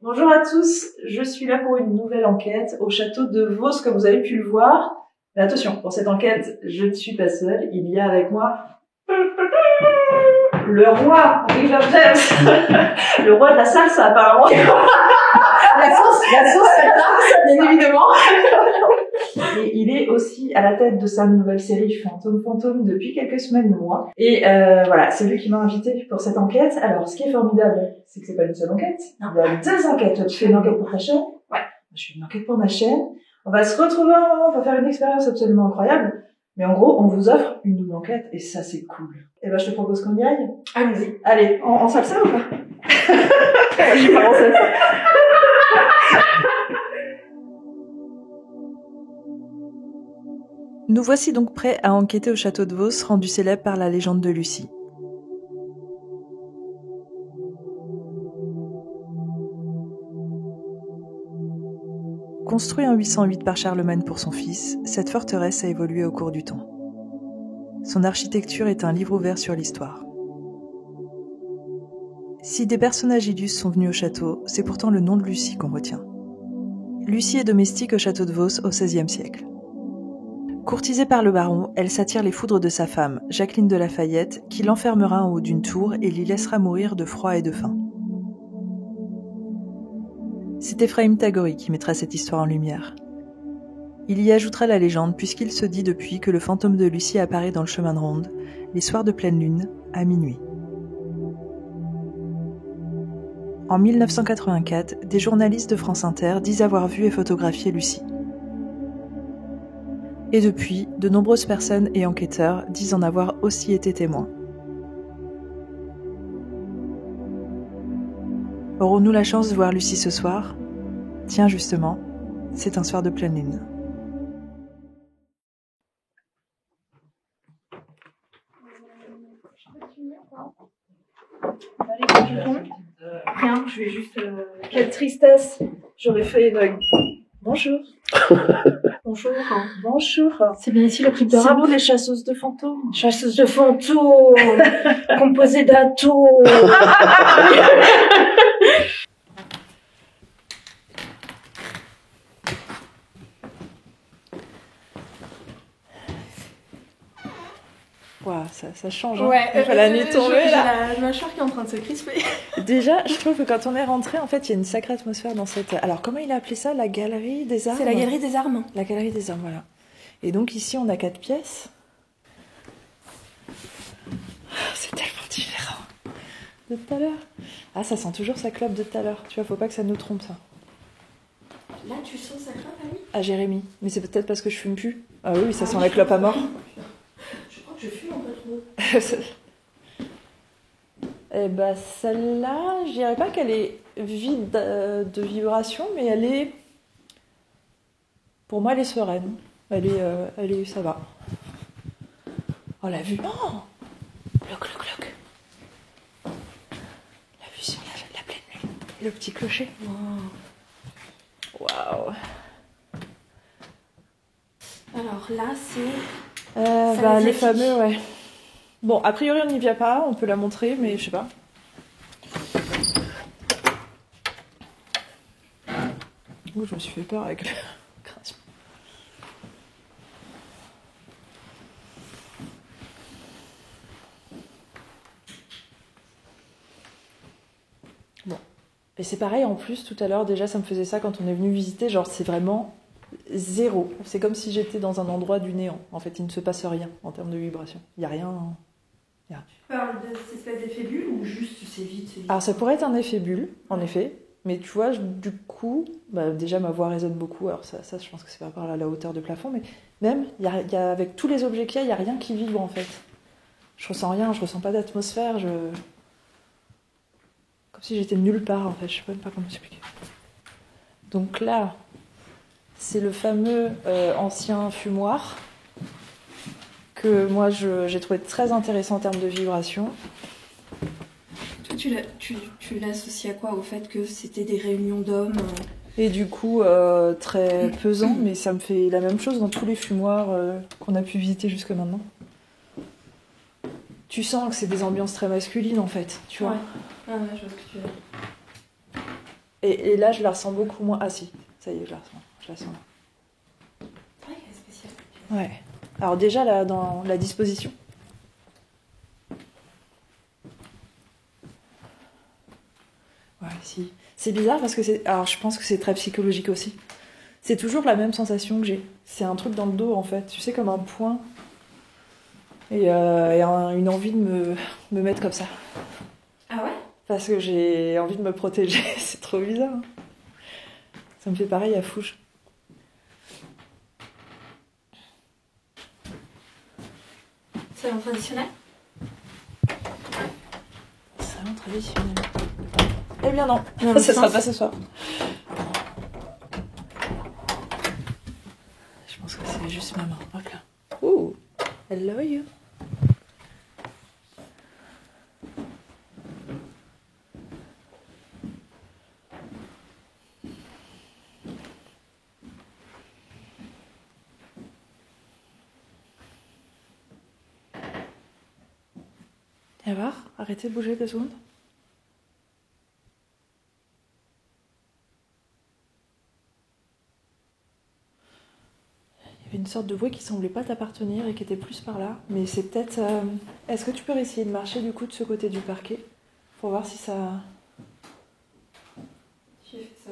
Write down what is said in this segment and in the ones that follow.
Bonjour à tous, je suis là pour une nouvelle enquête au château de Vos, comme vous avez pu le voir. Mais attention, pour cette enquête, je ne suis pas seule, il y a avec moi le roi, Richard James, le roi de la salsa apparemment. La sauce, bien évidemment. Et il est aussi à la tête de sa nouvelle série Fantôme depuis quelques semaines, mois. Et voilà, c'est lui qui m'a invité pour cette enquête. Alors, ce qui est formidable, c'est que c'est pas une seule enquête. Il y a deux enquêtes. Toi, tu fais une enquête pour ta chaîne. Ouais. Je fais une enquête pour ma chaîne. On va se retrouver un moment, on va faire une expérience absolument incroyable. Mais en gros, on vous offre une double enquête et ça, c'est cool. Et ben, je te propose qu'on y aille. Allons-y. Allez, en salsa ou pas? J'y pas en salsa. Nous voici donc prêts à enquêter au château de Vos, rendu célèbre par la légende de Lucie. Construit en 808 par Charlemagne pour son fils, cette forteresse a évolué au cours du temps. Son architecture est un livre ouvert sur l'histoire. Si des personnages illustres sont venus au château, c'est pourtant le nom de Lucie qu'on retient. Lucie est domestique au château de Vos au XVIe siècle. Courtisée par le baron, elle s'attire les foudres de sa femme, Jacqueline de Lafayette, qui l'enfermera en haut d'une tour et l'y laissera mourir de froid et de faim. C'est Ephraim Tagori qui mettra cette histoire en lumière. Il y ajoutera la légende puisqu'il se dit depuis que le fantôme de Lucie apparaît dans le chemin de ronde, les soirs de pleine lune, à minuit. En 1984, des journalistes de France Inter disent avoir vu et photographié Lucie. Et depuis, de nombreuses personnes et enquêteurs disent en avoir aussi été témoins. Aurons-nous la chance de voir Lucie ce soir ? Tiens, justement, c'est un soir de pleine lune. Rien, je vais juste... Quelle tristesse. J'aurais fait une... Bonjour. Bonjour. Bonjour. C'est bien ici le club de C'est rap. vous les chasseuses de fantômes. Chasseuse de fantômes, composée d'atomes. Waouh, ça change. Hein. Ouais, Il faut la nuit tomber là. J'ai la mâchoire qui est en train de se crisper. Déjà, je trouve que quand on est rentré, en fait, il y a une sacrée atmosphère dans cette... Alors, comment il a appelé ça? La galerie des armes? C'est la galerie des armes. La galerie des armes, voilà. Et donc ici, on a 4 pièces. C'est tellement différent de tout à l'heure. Ah, ça sent toujours sa clope de tout à l'heure. Tu vois, faut pas que ça nous trompe, ça. Là, tu sens sa clope, Annie? Ah, Jérémy. Mais c'est peut-être parce que je fume plus. Ah oui, ça sent la clope à mort. Je crois que je fume un peu trop. Eh ben, celle-là, je dirais pas qu'elle est vide de vibration, mais elle est... Pour moi, elle est sereine. Elle est, ça va. Oh, la vue. Oh, cloc. La vue sur la pleine lune. Et le petit clocher. Waouh. Alors là, c'est... Les fameux, ouais. Bon, a priori, on n'y vient pas. On peut la montrer, mais je sais pas. Ouh, je me suis fait peur avec le création. Bon. Et c'est pareil, en plus, tout à l'heure, déjà, ça me faisait ça quand on est venu visiter. Genre, c'est vraiment zéro. C'est comme si j'étais dans un endroit du néant. En fait, il ne se passe rien en termes de vibration. Il n'y a rien... Tu parles de cette espèce d'effet bulle ou juste c'est vide? Alors, ça pourrait être un effet bulle, en effet. Mais tu vois, du coup, déjà ma voix résonne beaucoup. Alors ça, je pense que c'est par rapport à la hauteur de plafond. Mais même, y a, avec tous les objets qu'il y a rien qui vibre en fait. Je ressens rien, je ressens pas d'atmosphère. Comme si j'étais nulle part en fait. Je sais même pas comment expliquer. Donc là, c'est le fameux ancien fumoir que moi j'ai trouvé très intéressant en termes de vibration. Tu l'associes à quoi? Au fait que c'était des réunions d'hommes Et du coup, très pesant, mais ça me fait la même chose dans tous les fumoirs qu'on a pu visiter jusque maintenant. Tu sens que c'est des ambiances très masculines en fait, tu vois. Ouais. Ah ouais, je vois ce que tu veux dire. Et là, je la ressens beaucoup moins. Ah si, ça y est, je la ressens. Je la sens là. Ouais, elle est spéciale. Ouais. Alors déjà, là, dans la disposition. Ouais, si. C'est bizarre parce que c'est... Alors, je pense que c'est très psychologique aussi. C'est toujours la même sensation que j'ai. C'est un truc dans le dos, en fait. Tu sais, comme un point. Et une envie de me mettre comme ça. Ah ouais? Parce que j'ai envie de me protéger. C'est trop bizarre. Hein. Ça me fait pareil à Fouge. Salon traditionnel? Salon traditionnel. Eh bien non, Non, ça sera pas ce soir. Je pense que c'est juste ma main. Hop là. Ouh, hello you. Viens voir, arrêtez de bouger 2 secondes. Il y avait une sorte de bruit qui semblait pas t'appartenir et qui était plus par là. Mais c'est peut-être... Est-ce que tu peux essayer de marcher du coup de ce côté du parquet pour voir si ça... J'ai fait ça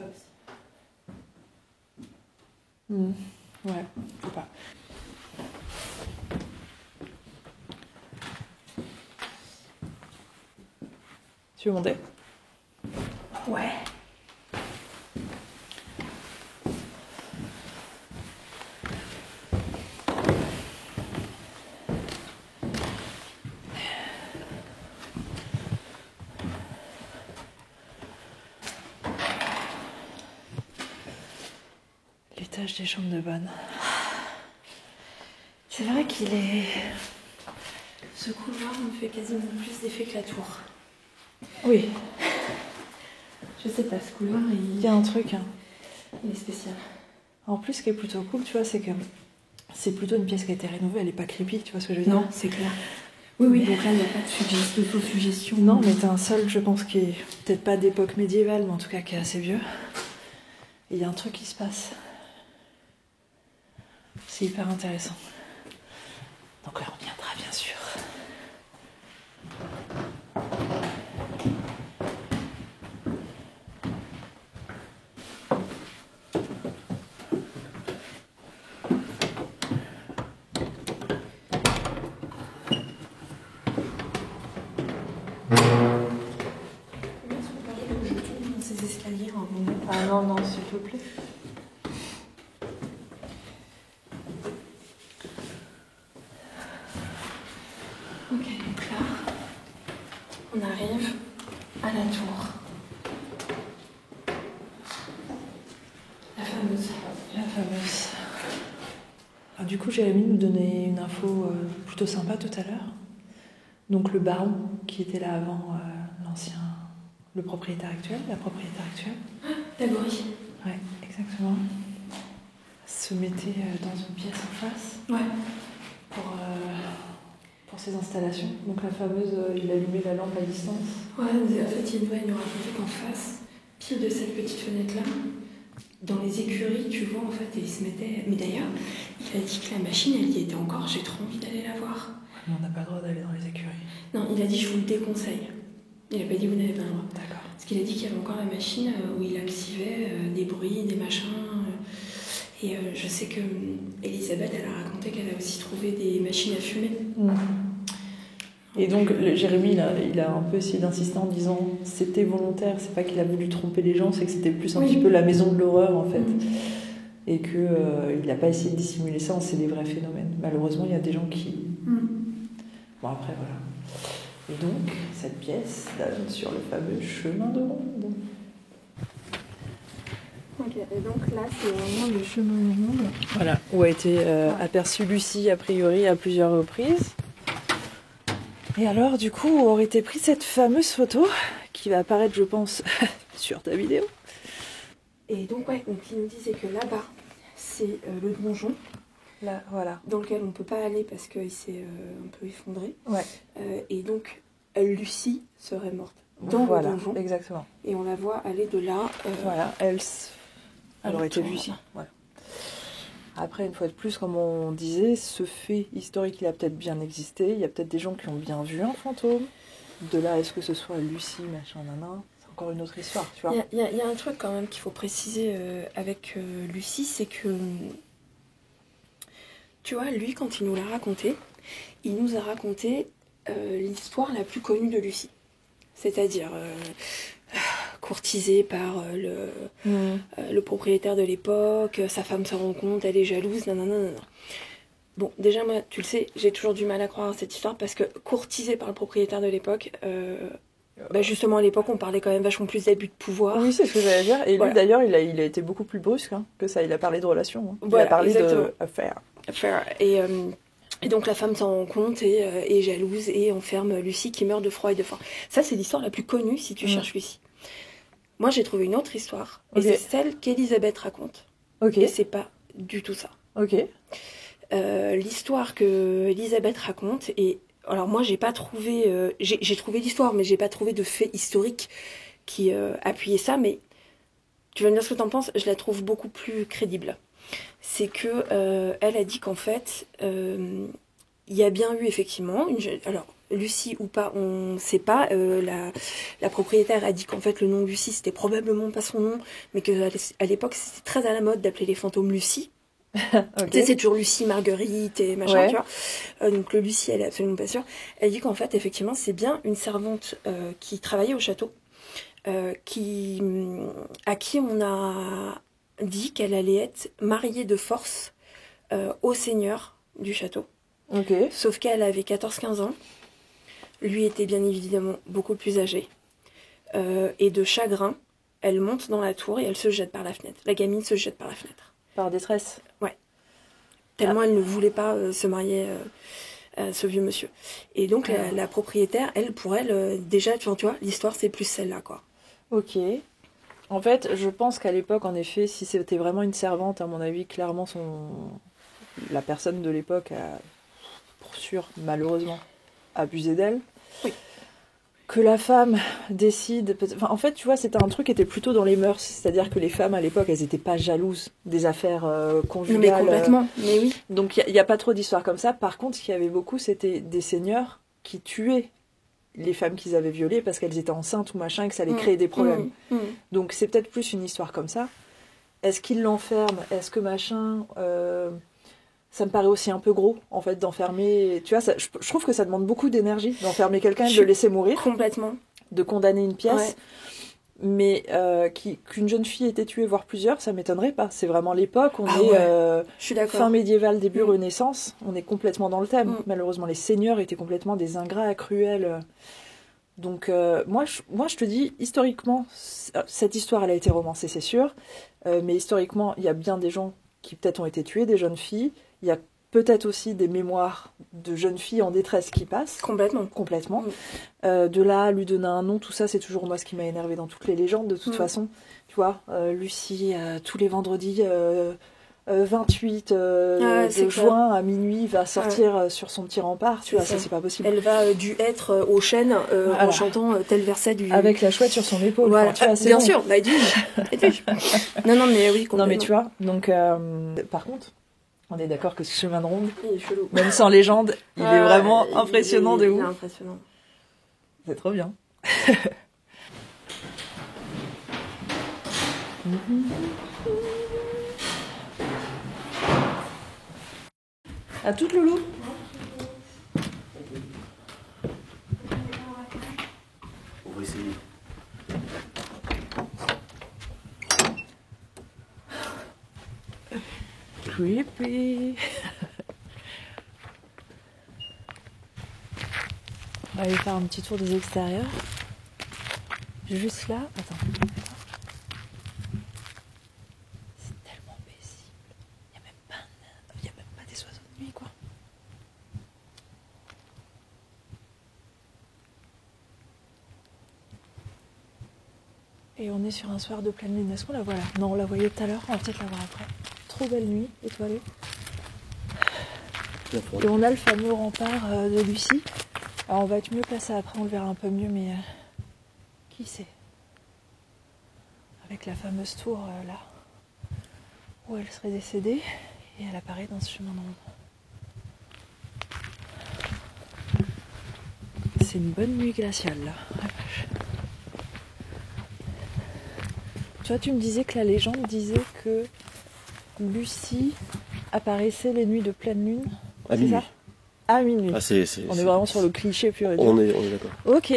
aussi. Ouais, je sais pas. Tu veux monter? Ouais. L'étage des chambres de bonne. C'est vrai qu'il est... Ce couloir me fait quasiment plus d'effet que la tour. Oui, Je sais pas, ce couloir, il y a un truc. Hein. il est spécial. En plus, ce qui est plutôt cool, tu vois, c'est que c'est plutôt une pièce qui a été rénovée, elle est pas creepy, tu vois ce que je veux dire? Non, c'est clair. Oui, oui, donc là, il n'y a pas de d'autosuggestion. Non, mais t'as un sol, je pense, qui est peut-être pas d'époque médiévale, mais en tout cas qui est assez vieux. Et il y a un truc qui se passe. C'est hyper intéressant. Donc là, on viendra, bien sûr. Ces escaliers en moment. Ah non, non, s'il te plaît. Ok, donc là, on arrive à la tour. La fameuse. La fameuse. Alors, du coup, Jérémy nous donnait une info plutôt sympa tout à l'heure. Donc le baron qui était là avant le propriétaire actuel, la propriétaire actuelle. Dagory. Ouais, exactement. Se mettait dans une pièce en face. Ouais. Pour ses installations. Donc la fameuse, il allumait la lampe à distance. Ouais, en fait, il nous racontait qu'en face, pile de cette petite fenêtre-là, dans les écuries, tu vois, en fait, et il se mettait... Mais d'ailleurs, il a dit que la machine, elle y était encore, j'ai trop envie d'aller la voir. Mais on n'a pas le droit d'aller dans les écuries. Non, il a dit, je vous le déconseille. Il a pas dit, vous n'avez pas le droit. D'accord. Parce qu'il a dit qu'il y avait encore la machine où il activait des bruits, des machins... Et je sais que Elisabeth, elle a raconté qu'elle a aussi trouvé des machines à fumer. Et donc Jérémy, il a un peu essayé d'insister en disant c'était volontaire, c'est pas qu'il a voulu tromper les gens, c'est que c'était plus un petit peu la maison de l'horreur en fait. Et qu'il n'a pas essayé de dissimuler ça, c'est des vrais phénomènes. Malheureusement, il y a des gens qui... Bon après voilà. Et donc, cette pièce donne sur le fameux chemin de ronde. Ok, et donc là, c'est vraiment le chemin de ronde. Voilà, où a été aperçue Lucie, a priori, à plusieurs reprises. Et alors, du coup, où aurait été prise cette fameuse photo, qui va apparaître, je pense, sur ta vidéo. Et donc, ouais, donc il nous disait que là-bas, c'est le donjon. Là, voilà. Dans lequel on ne peut pas aller parce qu'il s'est un peu effondré. Ouais. Et donc, Lucie serait morte dans voilà, le donjon. Exactement. Et on la voit aller de là. Voilà, elle aurait été vue ici. Voilà. Après, une fois de plus, comme on disait, ce fait historique, il a peut-être bien existé. Il y a peut-être des gens qui ont bien vu un fantôme. De là, est-ce que ce soit Lucie, machin, nanan, c'est encore une autre histoire, tu vois. Il y a un truc quand même qu'il faut préciser avec Lucie, c'est que, tu vois, lui, quand il nous l'a raconté, il nous a raconté l'histoire la plus connue de Lucie. C'est-à-dire courtisée par le propriétaire de l'époque, sa femme se rend compte, elle est jalouse, nanana. Bon, déjà, moi, tu le sais, j'ai toujours du mal à croire à cette histoire parce que courtisée par le propriétaire de l'époque, justement, à l'époque, on parlait quand même vachement plus d'abus de pouvoir. Oui, c'est ce que j'allais dire. Et lui, d'ailleurs, il a été beaucoup plus brusque que ça. Il a parlé de relations. Il a parlé d'affaires. Et donc la femme s'en rend compte et est jalouse et enferme Lucie qui meurt de froid et de faim. Ça, c'est l'histoire la plus connue si tu cherches Lucie. Moi, j'ai trouvé une autre histoire. Et c'est celle qu'Elisabeth raconte. Et c'est pas du tout ça. L'histoire que Elisabeth raconte, et alors moi, j'ai pas trouvé... j'ai trouvé l'histoire, mais j'ai pas trouvé de fait historique qui appuyait ça. Mais tu vas me dire ce que t'en penses, je la trouve beaucoup plus crédible. C'est que elle a dit qu'en fait il y a bien eu effectivement alors Lucie ou pas on sait pas, la propriétaire a dit qu'en fait le nom Lucie c'était probablement pas son nom, mais que à l'époque c'était très à la mode d'appeler les fantômes Lucie. Tu sais, c'est toujours Lucie Marguerite et machin, tu vois. Donc le Lucie, elle est absolument pas sûre. Elle dit qu'en fait effectivement c'est bien une servante qui travaillait au château, à qui on a dit qu'elle allait être mariée de force au seigneur du château. Sauf qu'elle avait 14-15 ans. Lui était bien évidemment beaucoup plus âgé. Et de chagrin, elle monte dans la tour et elle se jette par la fenêtre. La gamine se jette par la fenêtre. Par détresse. Ouais. Tellement elle ne voulait pas se marier à ce vieux monsieur. Et donc la propriétaire, elle, pour elle, déjà, tu vois, l'histoire c'est plus celle-là, quoi. En fait, je pense qu'à l'époque, en effet, si c'était vraiment une servante, à mon avis, clairement, la personne de l'époque a, pour sûr, malheureusement, abusé d'elle. Que la femme décide... en fait, tu vois, c'était un truc qui était plutôt dans les mœurs. C'est-à-dire que les femmes, à l'époque, elles n'étaient pas jalouses des affaires conjugales. Mais complètement, mais oui. Donc, il n'y a pas trop d'histoires comme ça. Par contre, ce qu'il y avait beaucoup, c'était des seigneurs qui tuaient les femmes qu'ils avaient violées parce qu'elles étaient enceintes ou machin et que ça allait créer des problèmes. Donc c'est peut-être plus une histoire comme ça. Est-ce qu'ils l'enferment? Est-ce que machin ça me paraît aussi un peu gros en fait d'enfermer, tu vois, ça, je trouve que ça demande beaucoup d'énergie d'enfermer quelqu'un et de le laisser mourir. Complètement. De condamner une pièce. Mais qu'une jeune fille ait été tuée, voire plusieurs, ça m'étonnerait pas. C'est vraiment l'époque, on est je suis d'accord. Fin médiéval, début Renaissance, on est complètement dans le thème. Malheureusement, les seigneurs étaient complètement des ingrats cruels. Donc moi je te dis, historiquement, cette histoire elle a été romancée, c'est sûr, mais historiquement, il y a bien des gens qui peut-être ont été tués, des jeunes filles. Il y a peut-être aussi des mémoires de jeunes filles en détresse qui passent. Complètement. De là, à lui donner un nom, tout ça, c'est toujours moi ce qui m'a énervé dans toutes les légendes, de toute façon. Tu vois, Lucie, tous les vendredis 28 de juin à minuit, va sortir sur son petit rempart. Tu vois, ça, c'est pas possible. Elle va du hêtre aux chênes en chantant tel verset du... Avec la chouette sur son épaule. Voilà. Enfin, tu vois, bien bon. Sûr, non, mais oui, non, mais tu vois, donc, par contre... On est d'accord que ce chemin de ronde, il est chelou. Même sans légende, il est vraiment impressionnant de ouf. Il est impressionnant. C'est trop bien. À toute Loulou. On va essayer. Creepy. On va aller faire un petit tour des extérieurs. Juste là. Attends. C'est tellement paisible. Il n'y a même pas des oiseaux de nuit, quoi. Et on est sur un soir de pleine lune. Est-ce qu'on la voit là? Non, on la voyait tout à l'heure. On va peut-être la voir après. Trop belle nuit, étoilée. Et on a le fameux rempart de Lucie. Alors on va être mieux placé après, on le verra un peu mieux, mais ici. Avec la fameuse tour là, où elle serait décédée, et elle apparaît dans ce chemin de ronde. C'est une bonne nuit glaciale là. Toi, tu me disais que la légende disait que Lucie apparaissait les nuits de pleine lune. À c'est minuit. ça? À minuit. Ah, On est vraiment sur le cliché pur et dur. On est d'accord. Ok.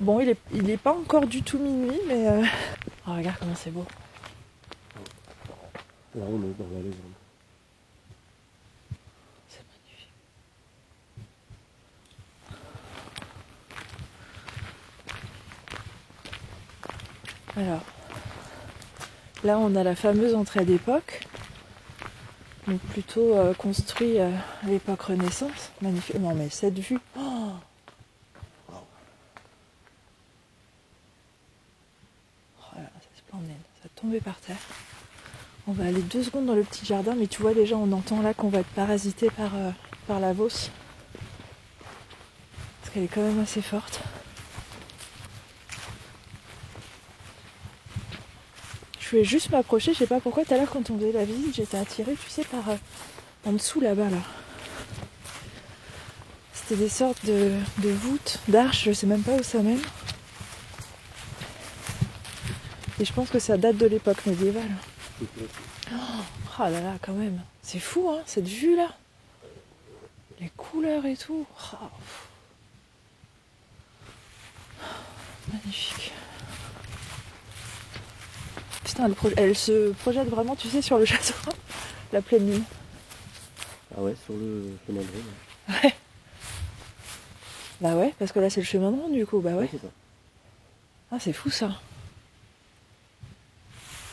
Bon, il est pas encore du tout minuit, mais... Oh, regarde comment c'est beau. Là, on est dans la légende. C'est magnifique. Alors, là, on a la fameuse entrée d'époque. Donc plutôt construit à l'époque Renaissance. Magnifique. Non, mais cette vue... Oh, c'est splendide. Ça tombait par terre. On va aller 2 secondes dans le petit jardin, mais tu vois déjà on entend là qu'on va être parasité par la Vausse. Parce qu'elle est quand même assez forte. Je voulais juste m'approcher, je sais pas pourquoi tout à l'heure quand on faisait la visite, j'étais attirée, tu sais, par en dessous là-bas là. C'était des sortes de voûtes, d'arches, je sais même pas où ça mène. Et je pense que ça date de l'époque médiévale. Oh là là, quand même. C'est fou, hein, cette vue-là. Les couleurs et tout. Oh. Magnifique. Putain, elle se projette vraiment, tu sais, sur le château. La pleine lune. Ah ouais, sur le chemin de ronde. Ouais. Bah ouais, parce que là, c'est le chemin de ronde, du coup. Bah ouais. C'est ça. Ah, c'est fou, ça.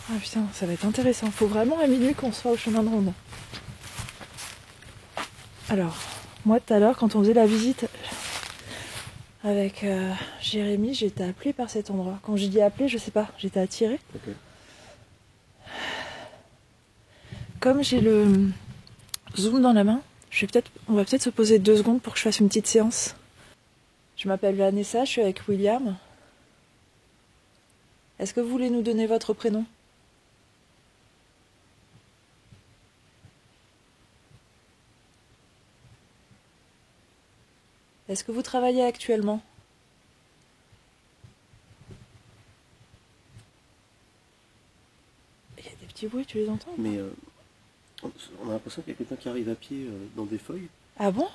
Ah putain, ça va être intéressant. Faut vraiment à minuit qu'on soit au chemin de ronde. Alors, moi tout à l'heure, quand on faisait la visite avec Jérémy, j'étais appelée par cet endroit. Quand j'ai dit appelée, je sais pas, j'étais attirée. Ok. Comme j'ai le zoom dans la main, on va peut-être se poser 2 secondes pour que je fasse une petite séance. Je m'appelle Vanessa, je suis avec William. Est-ce que vous voulez nous donner votre prénom ? Est-ce que vous travaillez actuellement ? Il y a des petits bruits, tu les entends ? Mais on a l'impression qu'il y a quelqu'un qui arrive à pied dans des feuilles. Ah bon ?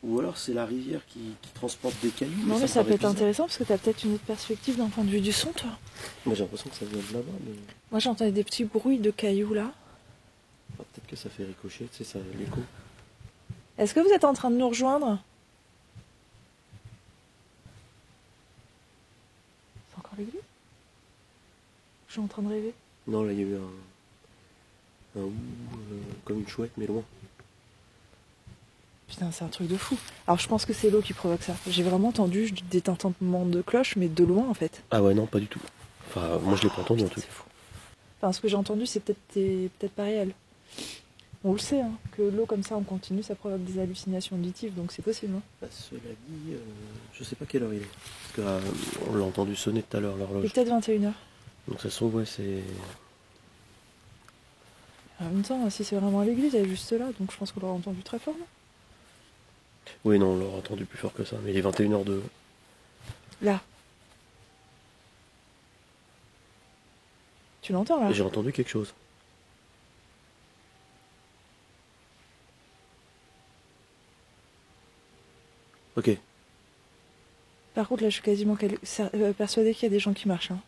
Ou alors c'est la rivière qui transporte des cailloux. Non, mais me ça paraît peut être bizarre. intéressant parce que t'as peut-être une autre perspective d'un point de vue du son, toi. Moi j'ai l'impression que ça vient de là-bas, mais Moi, j'entendais des petits bruits de cailloux là. peut-être que ça fait ricocher, tu sais, ça, l'écho. Est-ce que vous êtes en train de nous rejoindre ? C'est encore l'église ? Je suis en train de rêver. Non, là il y a eu un ouh, comme une chouette, mais loin. Putain, c'est un truc de fou. Alors, je pense que c'est l'eau qui provoque ça. J'ai vraiment entendu des tintements de cloche, mais de loin en fait. Ah ouais, non, pas du tout. Enfin, moi je l'ai pas entendu en Putain, tout. c'est fou. Enfin, ce que j'ai entendu, c'est peut-être pas réel. On le sait, hein, que l'eau comme ça en continu, ça provoque des hallucinations auditives, donc c'est possible. Hein. Bah, cela dit, je sais pas quelle heure il est. Parce qu'on l'a entendu sonner tout à l'heure Il est l'horloge. peut-être 21h. Donc ça se trouve, ouais, c'est. En même temps, si c'est vraiment à l'église, elle est juste là, donc je pense qu'on l'aura entendu très fort. Non ? Oui, non, on l'aura entendu plus fort que ça, mais il est 21h02. Là. Tu l'entends là ? Et j'ai entendu quelque chose. Ok. Par contre, là, je suis quasiment persuadée qu'il y a des gens qui marchent. Hein.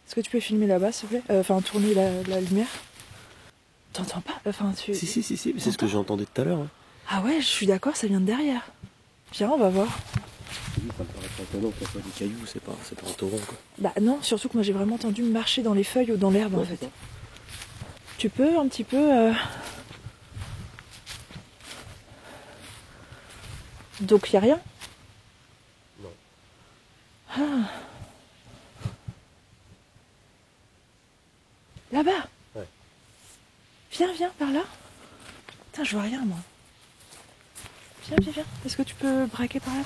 Est-ce que tu peux filmer là-bas, s'il te plaît ? Enfin, tourner la lumière. T'entends pas ? Enfin, tu... Si, mais c'est ce que j'ai entendu tout à l'heure. Hein. Ah ouais, je suis d'accord, ça vient de derrière. Viens, on va voir. Oui, ça me paraît pas étonnant que ça soit des cailloux, c'est pas un torrent, quoi. Bah non, surtout que moi j'ai vraiment entendu marcher dans les feuilles ou dans l'herbe, en fait. C'est ça. Tu peux un petit peu... Donc, il n'y a rien ? Non. Ah. Là-bas ? Ouais. Viens, par là. Putain, je vois rien, moi. Viens. Est-ce que tu peux braquer par là ?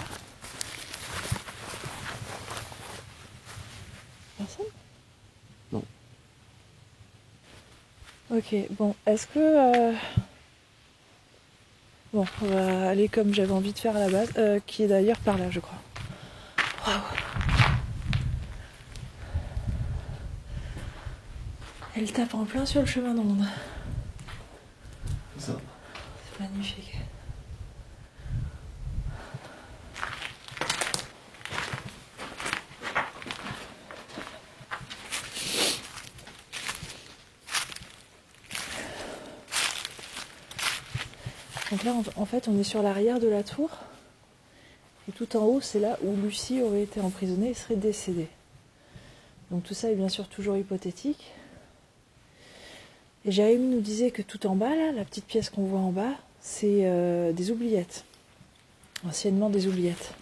Ok, bon, est-ce que... Bon, on va aller comme j'avais envie de faire à la base, qui est d'ailleurs par là, je crois. Waouh. Elle tape en plein sur le chemin d'onde. Ça. C'est magnifique. Donc là, en fait, on est sur l'arrière de la tour. Et tout en haut, c'est là où Lucie aurait été emprisonnée et serait décédée. Donc tout ça est bien sûr toujours hypothétique. Et Jérémy nous disait que tout en bas, là, la petite pièce qu'on voit en bas, c'est des oubliettes. Anciennement des oubliettes.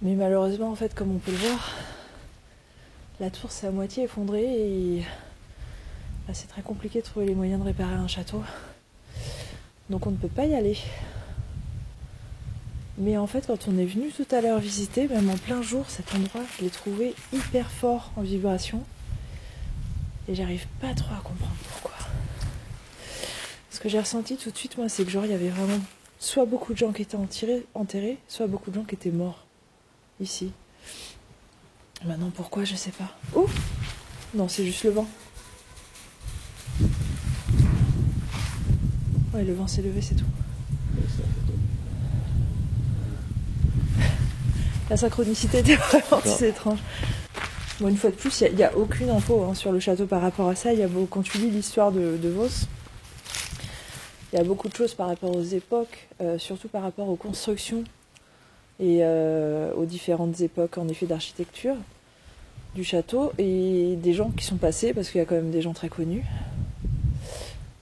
Mais malheureusement, en fait, comme on peut le voir, la tour s'est à moitié effondrée et bah, c'est très compliqué de trouver les moyens de réparer un château. Donc on ne peut pas y aller. Mais en fait, quand on est venu tout à l'heure visiter, même en plein jour, cet endroit, je l'ai trouvé hyper fort en vibration. Et j'arrive pas trop à comprendre pourquoi. Ce que j'ai ressenti tout de suite, moi, c'est que genre, il y avait vraiment soit beaucoup de gens qui étaient enterrés, soit beaucoup de gens qui étaient morts. Ici. Maintenant, pourquoi, je sais pas. Oh! Non, c'est juste le vent. Ouais, le vent s'est levé, c'est tout. La synchronicité était vraiment c'est étrange. Bon, une fois de plus, il n'y a aucune info hein, sur le château par rapport à ça. Quand tu lis l'histoire de Vos, il y a beaucoup de choses par rapport aux époques, surtout par rapport aux constructions et aux différentes époques en effet d'architecture du château et des gens qui sont passés, parce qu'il y a quand même des gens très connus.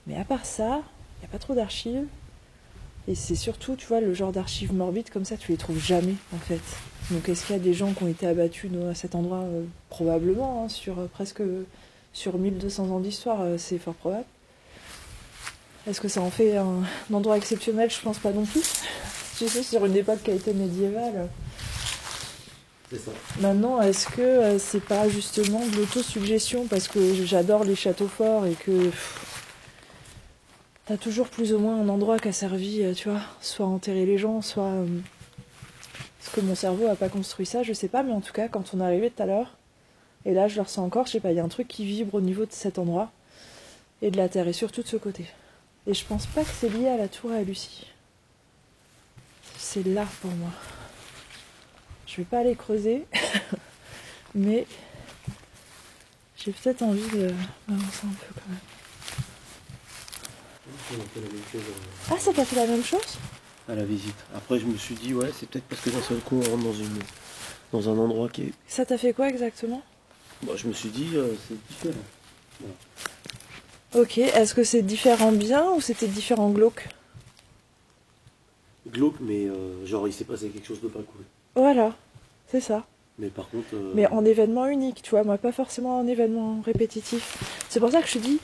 Mais à part ça, il n'y a pas trop d'archives. Et c'est surtout, tu vois, le genre d'archives morbides comme ça, tu les trouves jamais, en fait. Donc est-ce qu'il y a des gens qui ont été abattus à cet endroit probablement, hein, sur 1200 ans d'histoire, c'est fort probable. Est-ce que ça en fait un endroit exceptionnel? Je pense pas non plus. Tu sais, sur une époque qui a été médiévale. C'est ça. Maintenant, est-ce que c'est pas justement de l'autosuggestion parce que j'adore les châteaux forts et que... T'as toujours plus ou moins un endroit qui a servi, tu vois, soit à enterrer les gens, soit... Parce que mon cerveau a pas construit ça, je sais pas, mais en tout cas, quand on est arrivé tout à l'heure, et là je le ressens encore, je sais pas, il y a un truc qui vibre au niveau de cet endroit, et de la terre, et surtout de ce côté. Et je pense pas que c'est lié à la tour et à Lucie. C'est là pour moi. Je vais pas aller creuser, mais j'ai peut-être envie de m'avancer un peu quand même. On a fait la même chose Ah, ça t'a fait la même chose? à la visite. Après, je me suis dit, ouais, c'est peut-être parce que d'un seul coup, on rentre dans un endroit qui est... Ça t'a fait quoi exactement? Bon, je me suis dit, c'est différent. Voilà. Ok, est-ce que c'est différent bien ou c'était différent glauque? Glauque, mais genre, il s'est passé quelque chose de pas cool. Voilà, c'est ça. Mais par contre... Mais en événement unique, tu vois, moi pas forcément en événement répétitif. C'est pour ça que je te dis,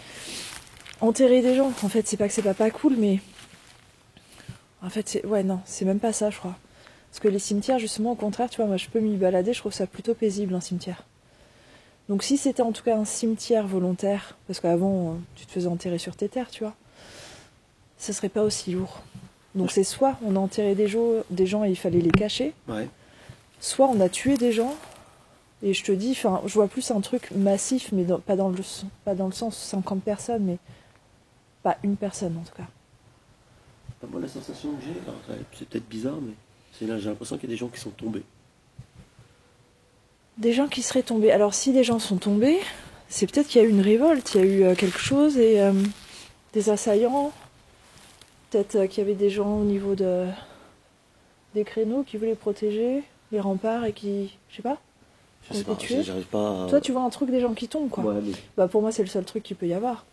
enterrer des gens, en fait c'est pas que c'est pas cool, mais... En fait c'est... Ouais non, c'est même pas ça je crois. Parce que les cimetières justement au contraire, tu vois, moi je peux m'y balader, je trouve ça plutôt paisible un cimetière. Donc si c'était en tout cas un cimetière volontaire, parce qu'avant tu te faisais enterrer sur tes terres, tu vois, ça serait pas aussi lourd. Donc c'est soit on a enterré des gens et il fallait les cacher, Ouais. soit on a tué des gens, et je te dis, enfin, je vois plus un truc massif, mais pas dans le sens 50 personnes, mais pas une personne en tout cas. Moi, la sensation que j'ai, alors, c'est peut-être bizarre, mais c'est là, j'ai l'impression qu'il y a des gens qui sont tombés. Des gens qui seraient tombés. Alors si les gens sont tombés, c'est peut-être qu'il y a eu une révolte, il y a eu quelque chose, et des assaillants, peut-être qu'il y avait des gens au niveau des créneaux qui voulaient protéger les remparts et qui, je sais pas, Je sais pas, tués. j'arrive pas à... Toi tu vois un truc des gens qui tombent quoi. Ouais, mais... Bah pour moi c'est le seul truc qu'il peut y avoir.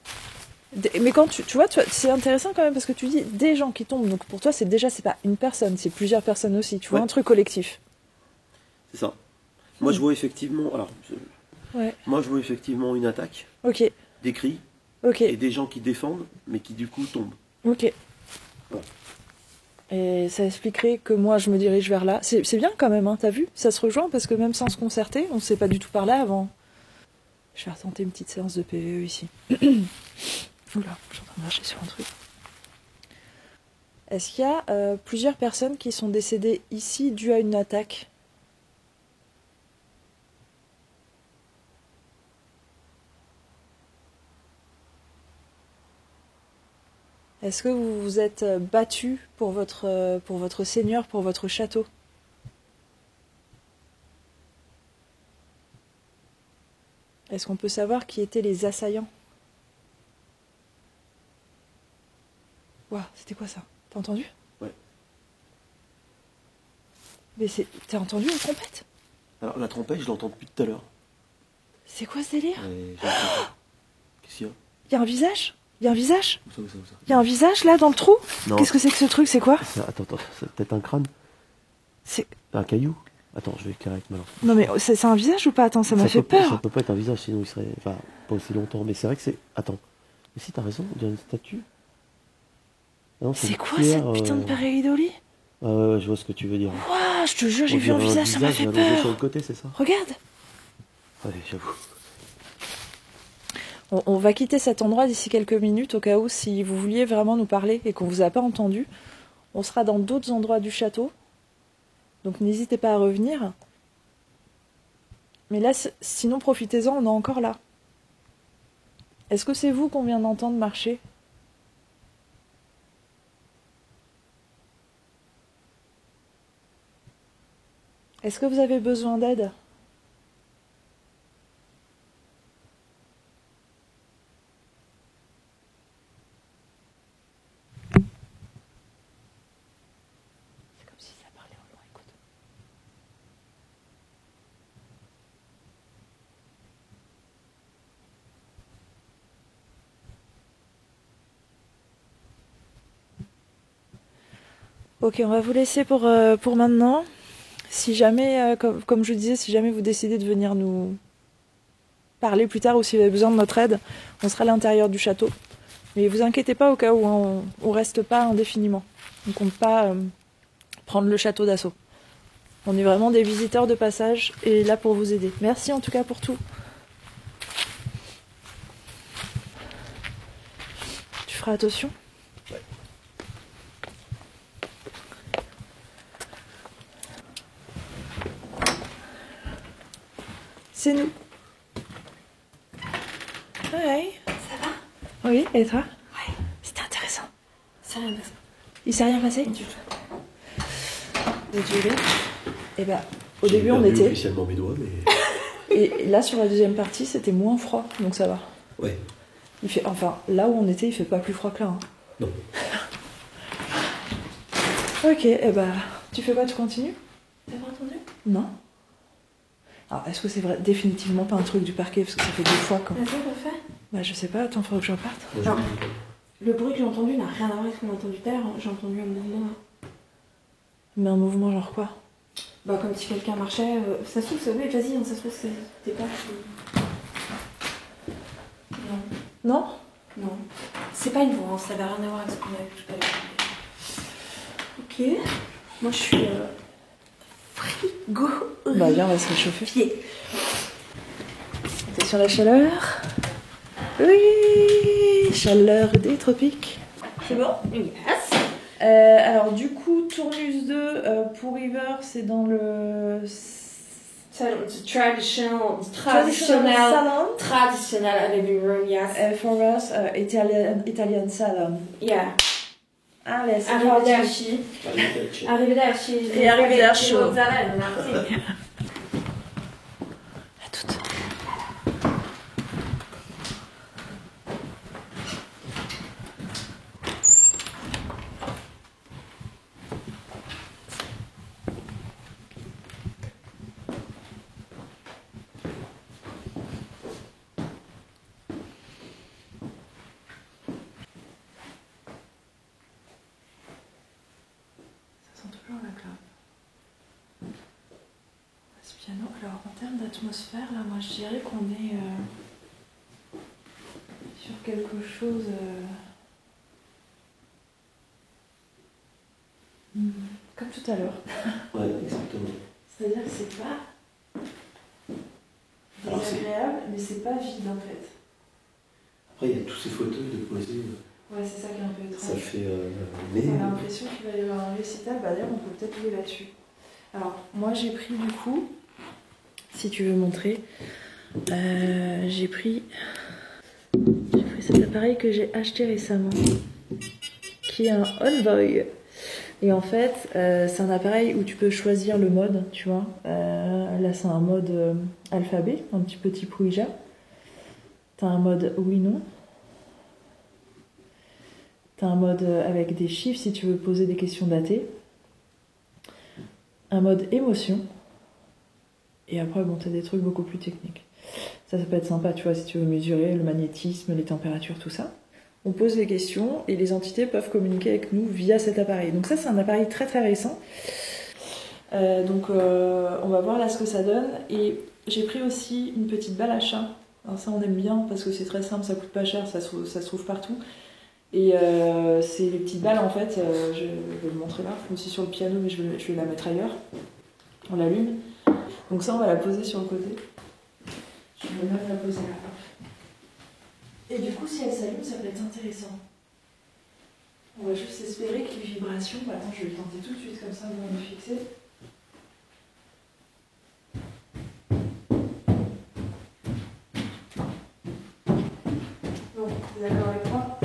Mais quand tu vois, c'est intéressant quand même parce que tu dis des gens qui tombent, donc pour toi c'est pas une personne, c'est plusieurs personnes aussi, tu vois, un truc collectif. C'est ça. Moi je vois effectivement, Ouais. moi je vois effectivement une attaque, Ok, des cris, ok, et des gens qui défendent, mais qui du coup tombent. ok. Ouais. Et ça expliquerait que moi je me dirige vers là. C'est bien quand même, hein, t'as vu? Ça se rejoint parce que même sans se concerter, on ne s'est pas du tout parlé avant. Je vais retenter une petite séance de PVE ici. Oula, je suis en train de marcher sur un truc. Est-ce qu'il y a plusieurs personnes qui sont décédées ici dues à une attaque? Est-ce que vous vous êtes battu pour votre seigneur, pour votre château? Est-ce qu'on peut savoir qui étaient les assaillants? Waouh, c'était quoi ça? T'as entendu? Ouais. Mais t'as entendu une trompette? Alors la trompette, je l'entends depuis tout à l'heure. C'est quoi ce délire? Qu'est-ce qu'il y a? Il y a un visage? Il y a un visage? Où ça, où ça, où ça? Il y a un visage là dans le trou? Non. Qu'est-ce que c'est que ce truc? C'est quoi? Attends, c'est peut-être un crâne? C'est... Un caillou? Attends, je vais éclairer avec ma lampe. Non mais c'est un visage ou pas? Attends, ça m'a fait peur. Ça peut pas être un visage, sinon il serait... Enfin, pas aussi longtemps. Mais c'est vrai que c'est... Attends. Mais si, t'as raison, il y a une statue. Ah non, C'est une quoi pierre, cette putain de pareidolie? Ah ouais, je vois ce que tu veux dire. Ouah, je te jure, j'ai On vu un dirait visage, ça m'a fait allongé sur peur. le côté, c'est ça? Regarde. Ouais, j'avoue. On va quitter cet endroit d'ici quelques minutes, au cas où, si vous vouliez vraiment nous parler et qu'on vous a pas entendu. On sera dans d'autres endroits du château. Donc n'hésitez pas à revenir. Mais là, sinon, profitez-en, on est encore là. Est-ce que c'est vous qu'on vient d'entendre marcher? Est-ce que vous avez besoin d'aide? C'est comme si ça parlait au loin, écoute. Ok, on va vous laisser pour maintenant. Si jamais, comme je disais, si jamais vous décidez de venir nous parler plus tard ou si vous avez besoin de notre aide, on sera à l'intérieur du château. Mais vous inquiétez pas au cas où on reste pas indéfiniment. On compte pas prendre le château d'assaut. On est vraiment des visiteurs de passage et là pour vous aider. Merci en tout cas pour tout. Tu feras attention? Ouais. C'est nous. Ouais. Ça va? Oui, et toi? Ouais. C'était intéressant. Ça rien passé. Il s'est rien passé? Du tout. Désolé. Et bah, au J'ai début on perdu était. officiellement mes doigts, mais... Et là sur la deuxième partie c'était moins froid, donc ça va. Ouais. Il fait, enfin, là où on était, il fait pas plus froid que là. Hein. Non. Ok, et bah, tu fais quoi? Tu continues? T'as pas entendu? Non. Alors, est-ce que c'est vrai, définitivement pas un truc du parquet, parce que ça fait 2 fois quand. Vas-y, refais. Bah, je sais pas, attends, faudrait que je reparte. Moi, Non. je dis Le bruit que j'ai entendu n'a rien à voir avec ce qu'on a entendu tout à l'heure. J'ai entendu un mouvement. Mais un mouvement genre quoi? Bah, comme si quelqu'un marchait. Ça se trouve, c'est oui, vas-y, ça se trouve, t'es pas. Non. Non? Non. C'est pas une voix, hein, ça n'a rien à voir avec ce qu'on a vu tout à l'heure. Ok. Moi, je suis. Frigo. Bah, viens, on va se réchauffer. Pied. Attention à la chaleur. Oui, chaleur des tropiques. C'est bon? Yes. Alors, du coup, Tournus 2 pour River, c'est dans le. Traditional living room, yes. For us, Italian salon. Yeah. Allez, c'est parti. Arrivederci. Arrivederci. Arrivederci. Et arrivederci. Mozzarella, merci. À toutes. Ça sent toujours la clope. Ce piano, alors en termes d'atmosphère, là, moi je dirais qu'on est sur quelque chose comme tout à l'heure. Ouais, exactement. C'est-à-dire que c'est pas Alors, désagréable, mais c'est pas vide en fait. Après, il y a tous ces fauteuils de poser. Ouais, c'est ça qui est un peu étrange. Ça fait. On a l'impression qu'il va y avoir un récital. Bah d'ailleurs, on peut peut-être jouer là-dessus. Alors, moi j'ai pris du coup, si tu veux montrer, j'ai pris cet appareil que j'ai acheté récemment, qui est un Envoy. Et en fait, c'est un appareil où tu peux choisir le mode, tu vois. Là, c'est un mode alphabet, un petit peu type Ouija. T'as un mode oui-non. T'as un mode avec des chiffres si tu veux poser des questions datées. Un mode émotion. Et après, bon, t'as des trucs beaucoup plus techniques. Ça peut être sympa, tu vois, si tu veux mesurer le magnétisme, les températures, tout ça. On pose des questions et les entités peuvent communiquer avec nous via cet appareil. Donc ça, c'est un appareil très très récent. On va voir là ce que ça donne. Et j'ai pris aussi une petite balle à chat. Alors ça, on aime bien parce que c'est très simple, ça coûte pas cher, ça se trouve partout. Et c'est les petites balles en fait, je vais le montrer là, aussi sur le piano, mais je vais la mettre ailleurs. On l'allume. Donc ça, on va la poser sur le côté. Je vais même la poser là. Et du coup, si elle s'allume, ça peut être intéressant. On va juste espérer que les vibrations... Bah, attends, je vais le tenter tout de suite, comme ça, on va le fixer. Bon, vous êtes d'accord avec moi?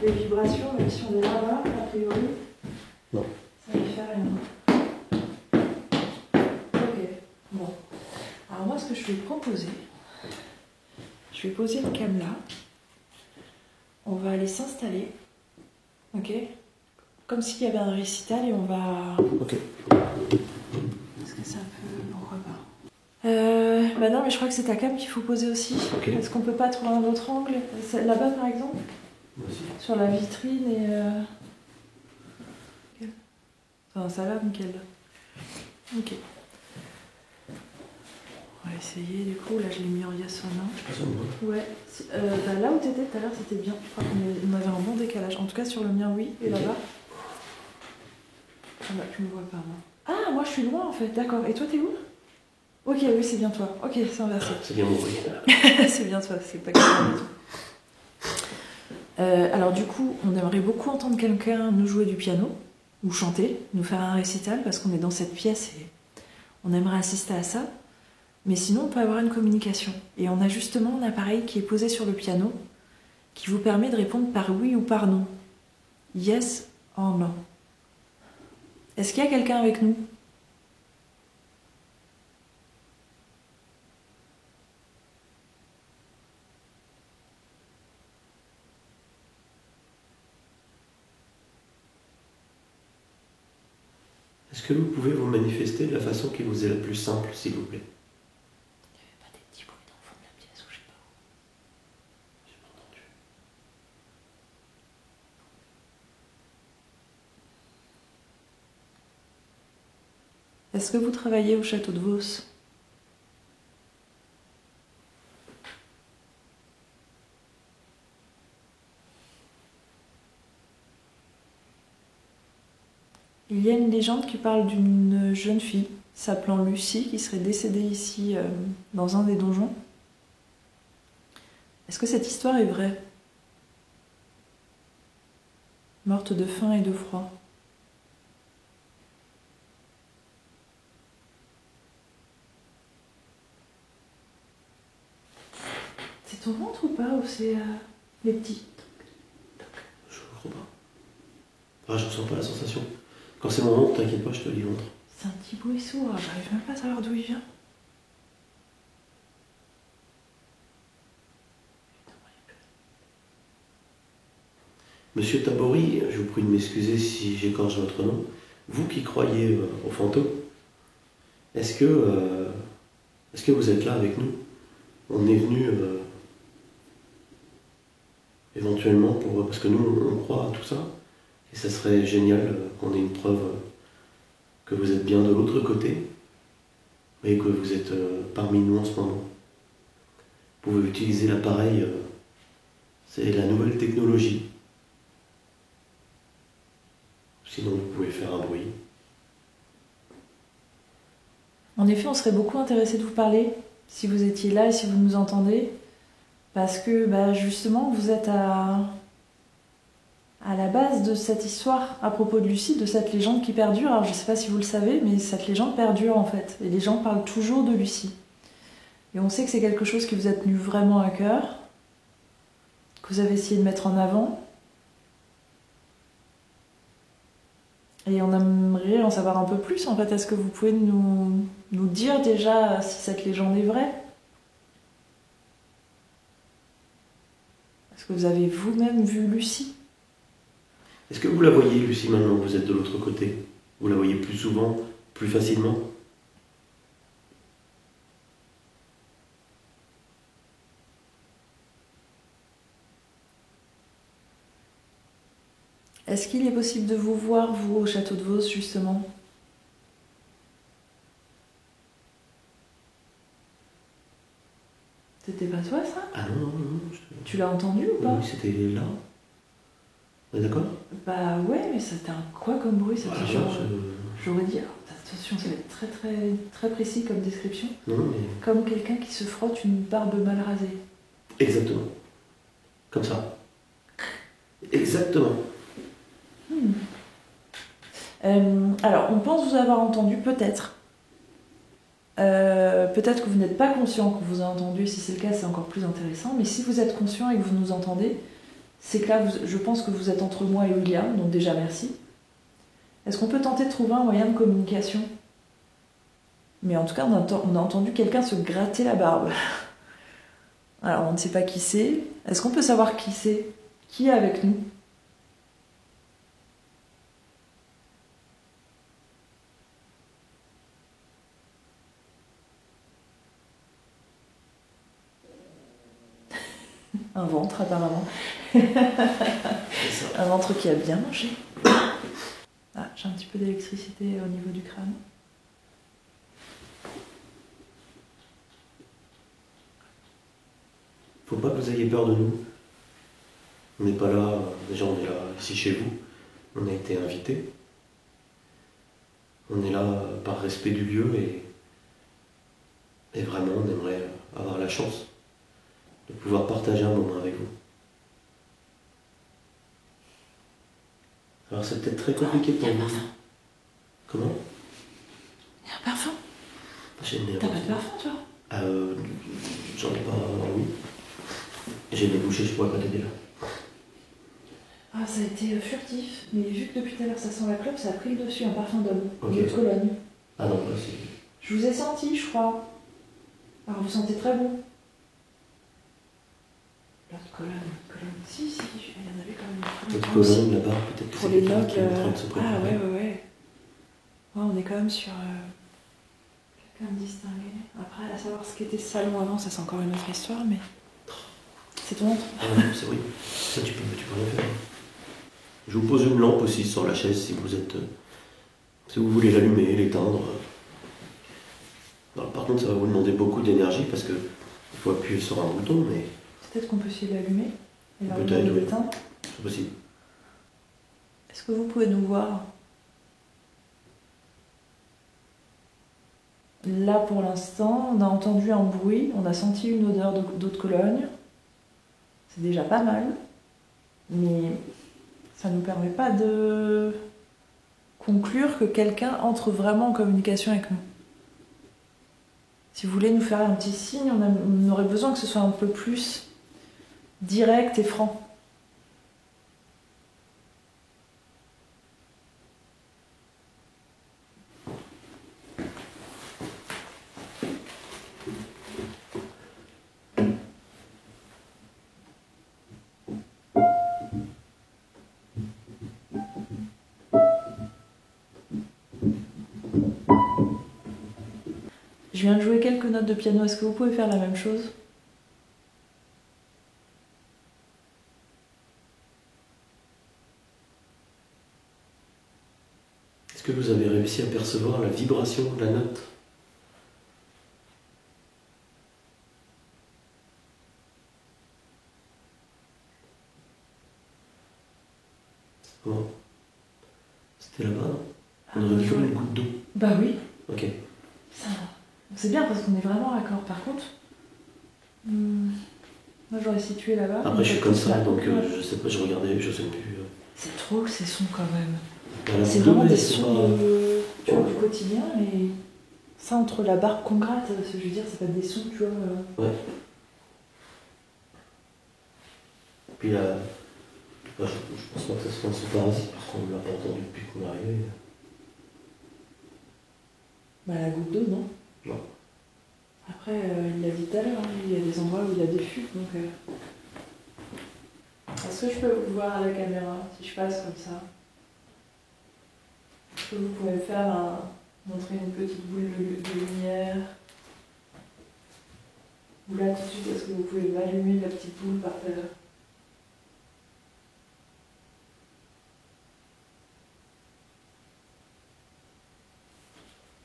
Les vibrations, même si on est là-bas, a priori, non. Ça ne fait rien. Ok, bon. Alors moi, ce que je vais proposer, je vais poser le cam là. On va aller s'installer, ok? Comme s'il y avait un récital et on va... Ok. Est-ce que ça peut... Pourquoi pas bah non, mais je crois que c'est ta cam qu'il faut poser aussi. Okay. Est-ce qu'on peut pas trouver un autre angle? Là-bas, par exemple? Vas-y. Sur la vitrine et... Enfin, ça va, nickel. Ok. On va essayer, du coup. Là, je l'ai mis en Yasona. Ouais. Bah, là où t'étais tout à l'heure, c'était bien. Je crois qu'on avait un bon décalage. En tout cas, sur le mien, oui. Et là-bas? Ah bah, tu me vois pas, moi. Ah, moi, je suis loin, en fait. D'accord. Et toi, t'es où? Ok, oui, c'est bien toi. Ok, c'est inversé. C'est bien mon bruit. C'est bien toi, c'est pas grave du tout. Alors du coup, on aimerait beaucoup entendre quelqu'un nous jouer du piano, ou chanter, nous faire un récital, parce qu'on est dans cette pièce et on aimerait assister à ça. Mais sinon, on peut avoir une communication. Et on a justement un appareil qui est posé sur le piano, qui vous permet de répondre par oui ou par non. Yes or no. Est-ce qu'il y a quelqu'un avec nous ? Est-ce que vous pouvez vous manifester de la façon qui vous est la plus simple, s'il vous plaît? Il n'y avait pas des petits bruits dans le fond de la pièce, ou je sais pas. J'ai pas entendu. Est-ce que vous travaillez au château de Vos ? Il y a une légende qui parle d'une jeune fille s'appelant Lucie qui serait décédée ici dans un des donjons. Est-ce que cette histoire est vraie ? Morte de faim et de froid. C'est ton ventre ou pas? Ou c'est les petits? Je crois pas. Ah, je ressens pas la sensation. Quand c'est mon ventre, t'inquiète pas, je te lis ventre. C'est un petit bruit sourd, j'arrive même pas à savoir d'où il vient. Monsieur Tabori, je vous prie de m'excuser si j'écorche votre nom. Vous qui croyez aux fantômes, est-ce que vous êtes là avec nous? On est venu éventuellement parce que nous on croit à tout ça et ça serait génial qu'on ait une preuve que vous êtes bien de l'autre côté mais que vous êtes parmi nous en ce moment. Vous pouvez utiliser l'appareil, c'est la nouvelle technologie. Sinon vous pouvez faire un bruit. En effet, on serait beaucoup intéressé de vous parler. si vous étiez là et si vous nous entendez, parce que bah, justement vous êtes à la base de cette histoire à propos de Lucie, de cette légende qui perdure. Alors je sais pas si vous le savez, mais cette légende perdure en fait, et les gens parlent toujours de Lucie. Et on sait que c'est quelque chose qui vous a tenu vraiment à cœur, que vous avez essayé de mettre en avant. Et on aimerait en savoir un peu plus en fait. Est-ce que vous pouvez nous dire déjà si cette légende est vraie? Est-ce que vous avez vous-même vu Lucie? Est-ce que vous la voyez, Lucie, maintenant que vous êtes de l'autre côté? Vous la voyez plus souvent, plus facilement? Est-ce qu'il est possible de vous voir, vous, au château de Vos, justement? C'était pas toi, ça? Ah non, non, non. Tu l'as entendu ou pas? Oui, c'était là. On est d'accord? Bah ouais, mais c'était quoi comme bruit? Ça faisait genre... je- J'aurais dit, alors, attention, ça va être très très très précis comme description. Non, non, mais... Comme quelqu'un qui se frotte une barbe mal rasée. Exactement. Comme ça. Exactement. Alors, on pense vous avoir entendu, peut-être. Peut-être que vous n'êtes pas conscient qu'on vous a entendu. Si c'est le cas, c'est encore plus intéressant. Mais si vous êtes conscient et que vous nous entendez, c'est que là, je pense que vous êtes entre moi et William, donc déjà merci. Est-ce qu'on peut tenter de trouver un moyen de communication? Mais en tout cas, on a entendu quelqu'un se gratter la barbe. Alors, on ne sait pas qui c'est. Est-ce qu'on peut savoir qui c'est? Qui est avec nous? Un ventre, apparemment. Un ventre qui a bien mangé. Ah, j'ai un petit peu d'électricité au niveau du crâne. Faut pas que vous ayez peur de nous. On n'est pas là, déjà on est là ici chez vous. On a été invités. On est là par respect du lieu et vraiment on aimerait avoir la chance de pouvoir partager un moment avec vous. Alors c'est peut-être très compliqué pour vous. Comment? Il y a un parfum. T'as pas de parfum, toi? J'en ai pas, oui. J'ai des bouchées, je pourrais pas t'aider là. Ah, ça a été furtif. Mais vu que depuis tout à l'heure ça sent la clope, ça a pris le dessus, un parfum d'homme. Ok. De Cologne. Ah non, là c'est... Je vous ai senti, je crois. Alors vous sentez très bon. L'autre Cologne. Si, il y en avait quand même. Votre colonne là-bas, peut-être que Pour c'est les quelqu'un nobles. qui est en train de se préparer. Ah ouais. Ouais, on est quand même sur quelqu'un de distingué. Après, à savoir ce qu'était ce salon avant, ça c'est encore une autre histoire, mais c'est ton autre. Ah non, c'est oui. Ça tu peux rien faire. Je vous pose une lampe aussi sur la chaise si vous êtes... si vous voulez l'allumer, l'éteindre. Alors, par contre, ça va vous demander beaucoup d'énergie parce que il faut appuyer sur un bouton, mais Peut-être qu'on peut essayer de l'allumer et leur Peut-être, demander de oui. l'éteindre. c'est possible. Est-ce que vous pouvez nous voir? Là, pour l'instant, on a entendu un bruit, on a senti une odeur d'eau de Cologne. C'est déjà pas mal, mais ça ne nous permet pas de conclure que quelqu'un entre vraiment en communication avec nous. Si vous voulez nous faire un petit signe, on aurait besoin que ce soit un peu plus direct et franc. Je viens de jouer quelques notes de piano, est-ce que vous pouvez faire la même chose? Est-ce que vous avez réussi à percevoir la vibration de la note? Bon. C'était là-bas, non? On aurait dit comme une goutte d'eau. Bah oui, Ok. ça C'est bien parce qu'on est vraiment raccord. Par contre, moi j'aurais situé là-bas. Après, je suis comme ça, donc je sais pas, je regardais, je sais plus. C'est trop ces sons quand même. Voilà, C'est vraiment des sons tu vois, du quotidien, mais ça entre la barbe qu'on gratte, je veux dire, c'est pas des sons, tu vois. Ouais. Puis là, je pense pas que ça soit un son parasite, parce qu'on l'a pas entendu depuis qu'on est arrivé. Bah la goutte d'eau, non? Non. Après, il l'a dit tout à l'heure, hein, il y a des endroits où il y a des fuites, donc... Est-ce que je peux vous voir à la caméra, si je passe comme ça? Est-ce que vous pouvez me faire montrer une petite boule de lumière? Ou là tout de suite, est-ce que vous pouvez m'allumer la petite boule par terre?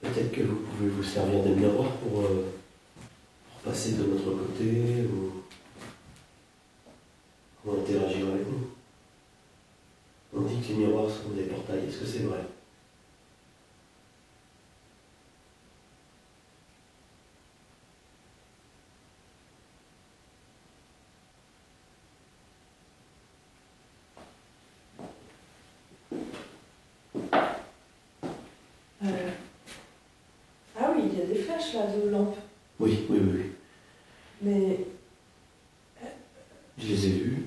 Peut-être que vous pouvez vous servir des miroirs pour passer de notre côté ou interagir avec nous. On dit que les miroirs sont des portails, est-ce que c'est vrai? Ah oui, il y a des flèches là de lampes. Oui. Mais Je les ai vus.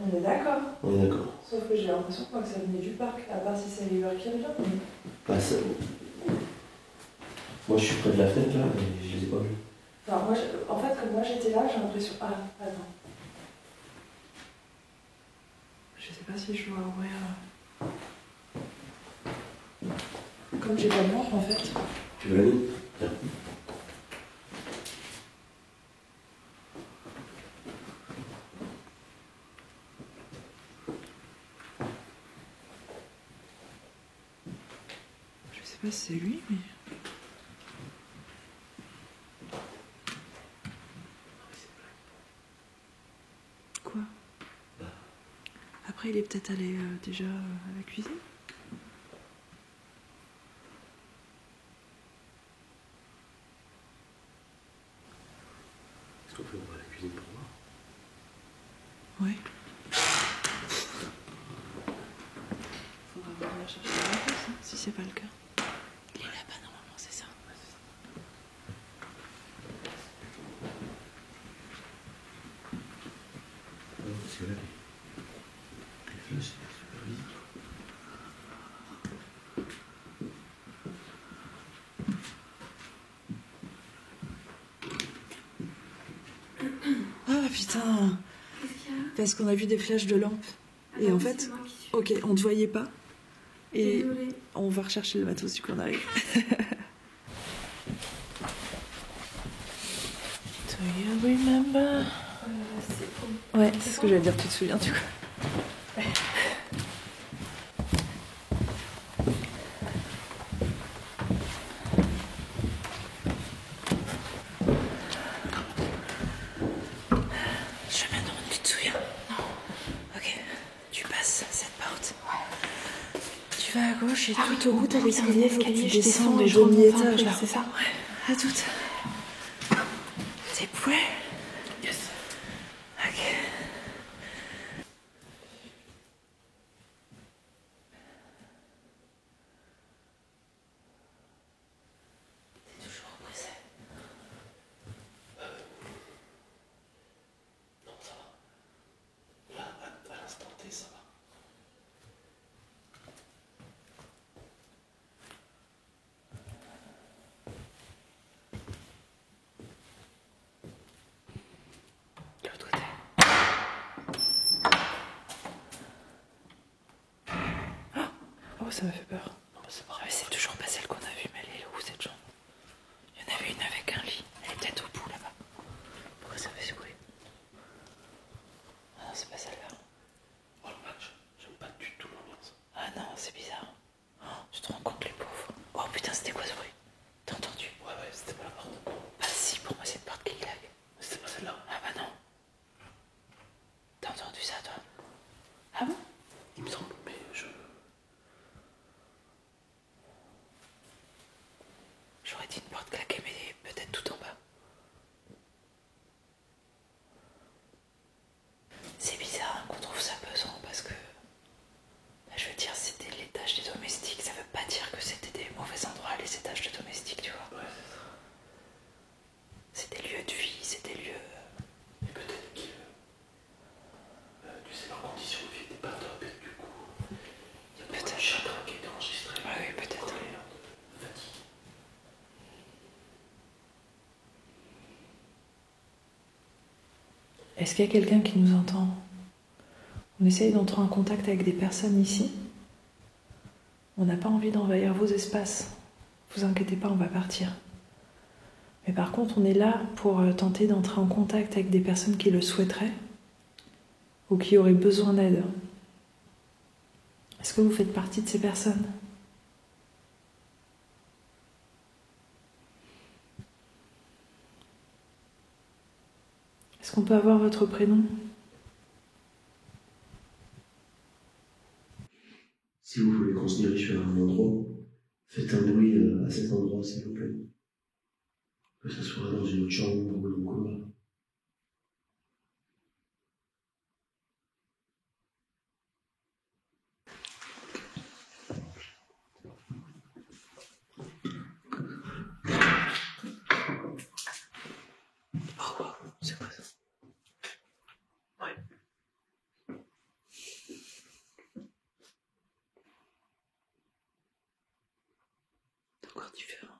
on est d'accord. On est d'accord. Sauf que j'ai l'impression que ça venait du parc, à part si c'est l'hiver qui revient. Mais... Pas ça. Moi je suis près de la fenêtre là, mais je les ai pas vus. Enfin, moi, en fait, comme moi j'étais là, j'ai l'impression... Ah, attends. Je sais pas si je dois ouvrir... Comme j'ai pas de lampe en fait. Tu veux la nuit? Tiens. Je sais pas si c'est lui, mais... Quoi? Après, il est peut-être allé déjà à la cuisine. Est-ce qu'on peut ouvrir la cuisine pour voir? Ouais. Faudra venir chercher la réponse, hein, si c'est pas le cas. Il est là-bas normalement, c'est ça. Parce que là, les flèches, c'est super visible. Ah putain! Qu'est-ce qu'il y a? Parce qu'on a vu des flèches de lampe. Et en fait, c'est moi qui suis. ok, on te voyait pas. Et Désolée. on va rechercher le matos du coup on arrive. Do you remember? C'est bon. Ouais, c'est ce que j'allais dire, tu te souviens du coup. Chemin de ronde, tu te souviens? Non. Ok, tu passes cette porte. Ouais. Tu vas à gauche et tout au bout t'as l'escalier, faut que tu descends au demi-étage là. C'est ça? Ouais, à toutes. T'es prêt? Yes. Ok. T'es toujours pressé. Non, ça va. Là, à l'instant T, ça va. De l'autre côté. Oh, ça m'a fait peur. Non, bah, c'est pas grave. Mais c'est toujours pas celle qu'on a vue, mais elle est où cette chambre? Il y en avait une avec un lit. Elle est peut-être au bout là-bas. Pourquoi ça fait ce bruit? Ah non, c'est pas celle-là. Oh la vache, j'aime pas du tout l'ambiance. Ah non, c'est bizarre. Oh, tu te rends compte les pauvres. Oh putain, c'était quoi ce bruit? T'as entendu? Ouais, c'était pas la porte. Bah si, pour moi c'est une porte qui claque. Mais c'était pas celle-là. Ah bah non. T'as entendu ça toi? Ah bon? Il me semble, mais je. Est-ce qu'il y a quelqu'un qui nous entend? On essaye d'entrer en contact avec des personnes ici. On n'a pas envie d'envahir vos espaces. Vous inquiétez pas, on va partir. Mais par contre, on est là pour tenter d'entrer en contact avec des personnes qui le souhaiteraient ou qui auraient besoin d'aide. Est-ce que vous faites partie de ces personnes? Est-ce qu'on peut avoir votre prénom? Si vous voulez qu'on se dirige vers un endroit, faites un bruit à cet endroit, s'il vous plaît. Que ce soit dans une autre chambre ou dans le couloir. C'est quoi ça? Ouais. C'est encore différent.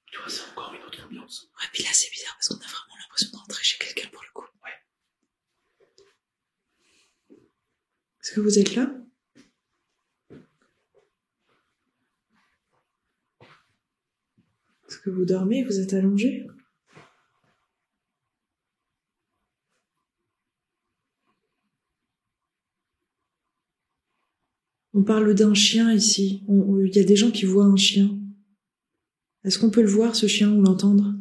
Tu vois, c'est encore une autre ambiance. Ouais, puis là c'est bizarre parce qu'on a vraiment l'impression de rentrer chez quelqu'un pour le coup. Ouais. Est-ce que vous êtes là? Est-ce que vous dormez? Vous êtes allongé? On parle d'un chien ici. Il y a des gens qui voient un chien. Est-ce qu'on peut le voir, ce chien, ou l'entendre?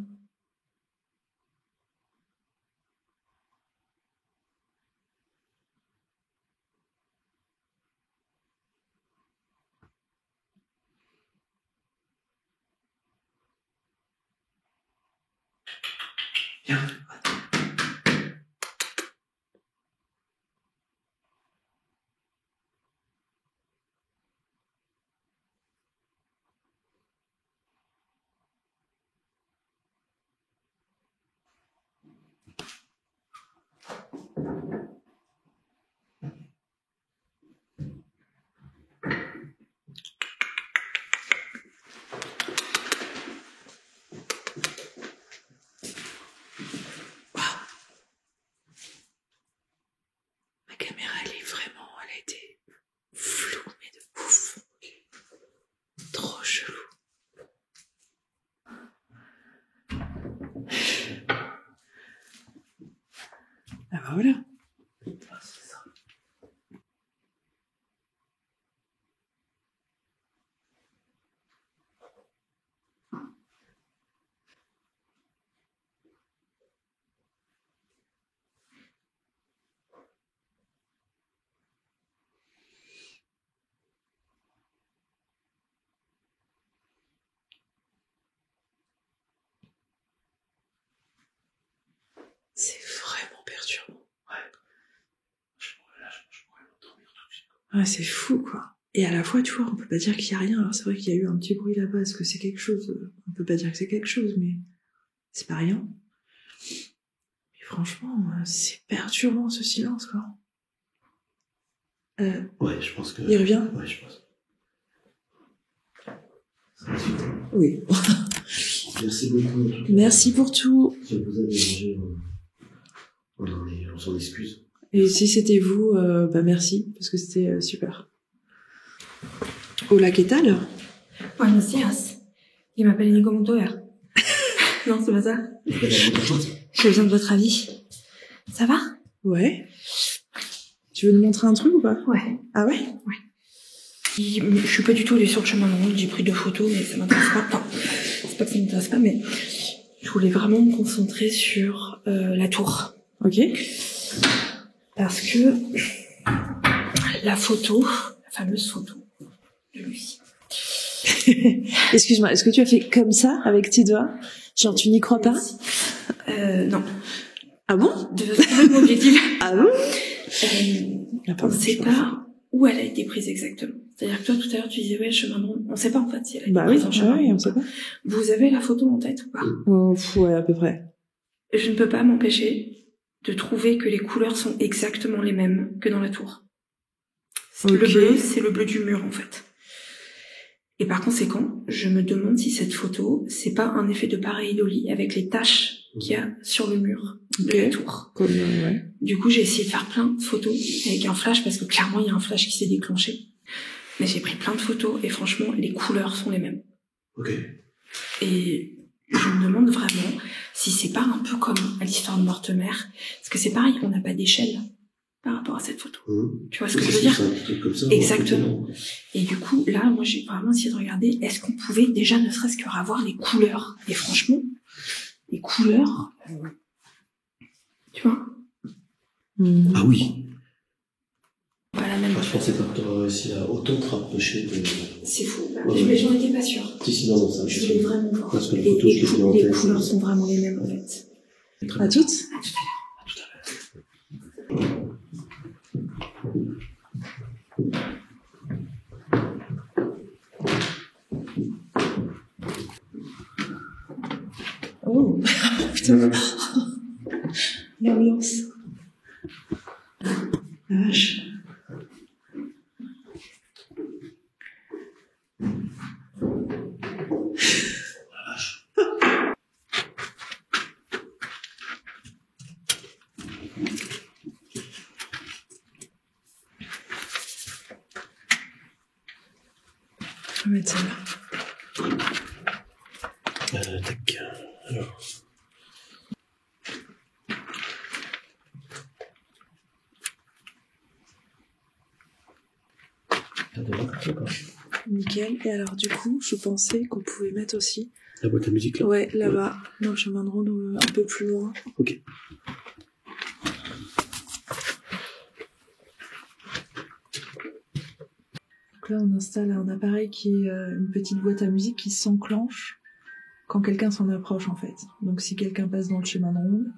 Viens. Ma caméra, elle a été floue, mais de ouf. Trop chelou. Ah bah voilà. Ah, c'est ça. C'est vraiment perturbant. Ouais. Je pourrais m'endormir tout de suite. Ouais, c'est fou, quoi. Et à la fois, tu vois, on peut pas dire qu'il y a rien. Alors c'est vrai qu'il y a eu un petit bruit là-bas. Est-ce que c'est quelque chose? On peut pas dire que c'est quelque chose, mais c'est pas rien. Mais franchement, c'est perturbant ce silence, quoi. Ouais, je pense que... Il revient? Ouais, je pense. Oui. Merci beaucoup. En tout cas. Merci pour tout. Si on vous a dérangé, on s'en excuse. Et si c'était vous, bah merci, parce que c'était super. Hola, ¿qué tal? Buenos días. Il m'appelle Inigo Montoya. Non, c'est pas ça. J'ai besoin de votre avis. Ça va? Ouais. Tu veux nous montrer un truc ou pas? Ouais. Ah ouais? Ouais. Je suis pas du tout allée sur le chemin de ronde, j'ai pris 2 photos, mais ça m'intéresse pas. Enfin, c'est pas que ça m'intéresse pas, mais je voulais vraiment me concentrer sur la tour. Ok. Parce que la photo, la fameuse photo de Lucie. Excuse-moi, est-ce que tu as fait comme ça avec tes doigts? Genre tu n'y crois pas? Non. Ah bon? De trouver mon objectif. Ah bon? On sait pas où elle a été prise exactement. C'est-à-dire que toi, tout à l'heure, tu disais, ouais, chemin de ronde. On sait pas, en fait, si elle a été prise en chemin de ronde. On sait pas. Vous avez la photo en tête ou pas? Ouais, à peu près. Je ne peux pas m'empêcher de trouver que les couleurs sont exactement les mêmes que dans la tour. Okay. Le bleu, c'est le bleu du mur, en fait. Et par conséquent, je me demande si cette photo, c'est pas un effet de pareidolie avec les taches qu'il y a sur le mur Ok. de la tour. Comme, ouais. Du coup, j'ai essayé de faire plein de photos avec un flash parce que clairement, il y a un flash qui s'est déclenché. Mais j'ai pris plein de photos et franchement, les couleurs sont les mêmes. Ok. Et je me demande vraiment si c'est pas un peu comme à l'histoire de Mortemer. Parce que c'est pareil, on n'a pas d'échelle par rapport à cette photo. Tu vois ce que je veux dire? C'est un truc comme ça. Exactement. Et du coup, là, moi, j'ai vraiment essayé de regarder, est-ce qu'on pouvait déjà ne serait-ce que revoir les couleurs? Et franchement, les couleurs, tu vois, Ah oui. pas la même. Je pensais pas que tu aurais réussi à autant te rapprocher de... C'est fou. Ouais. Mais j'en étais pas sûre. Si, non, ça. Je voulais vraiment voir. Parce que les Et photos, je les ai en les tête. couleurs sont vraiment les mêmes, en fait. À toutes? À tout à l'heure. Oh, putain. L'ambiance. La vache. Je vais mettre ça là. Tac. Alors. T'as de l'encre, quoi. Nickel. Et alors, du coup, je pensais qu'on pouvait mettre aussi. La boîte à musique, là. Ouais, là-bas, dans le chemin de ronde, un peu plus loin. Ok. Donc là, on installe un appareil qui est une petite boîte à musique qui s'enclenche quand quelqu'un s'en approche, en fait. Donc, si quelqu'un passe dans le chemin de ronde,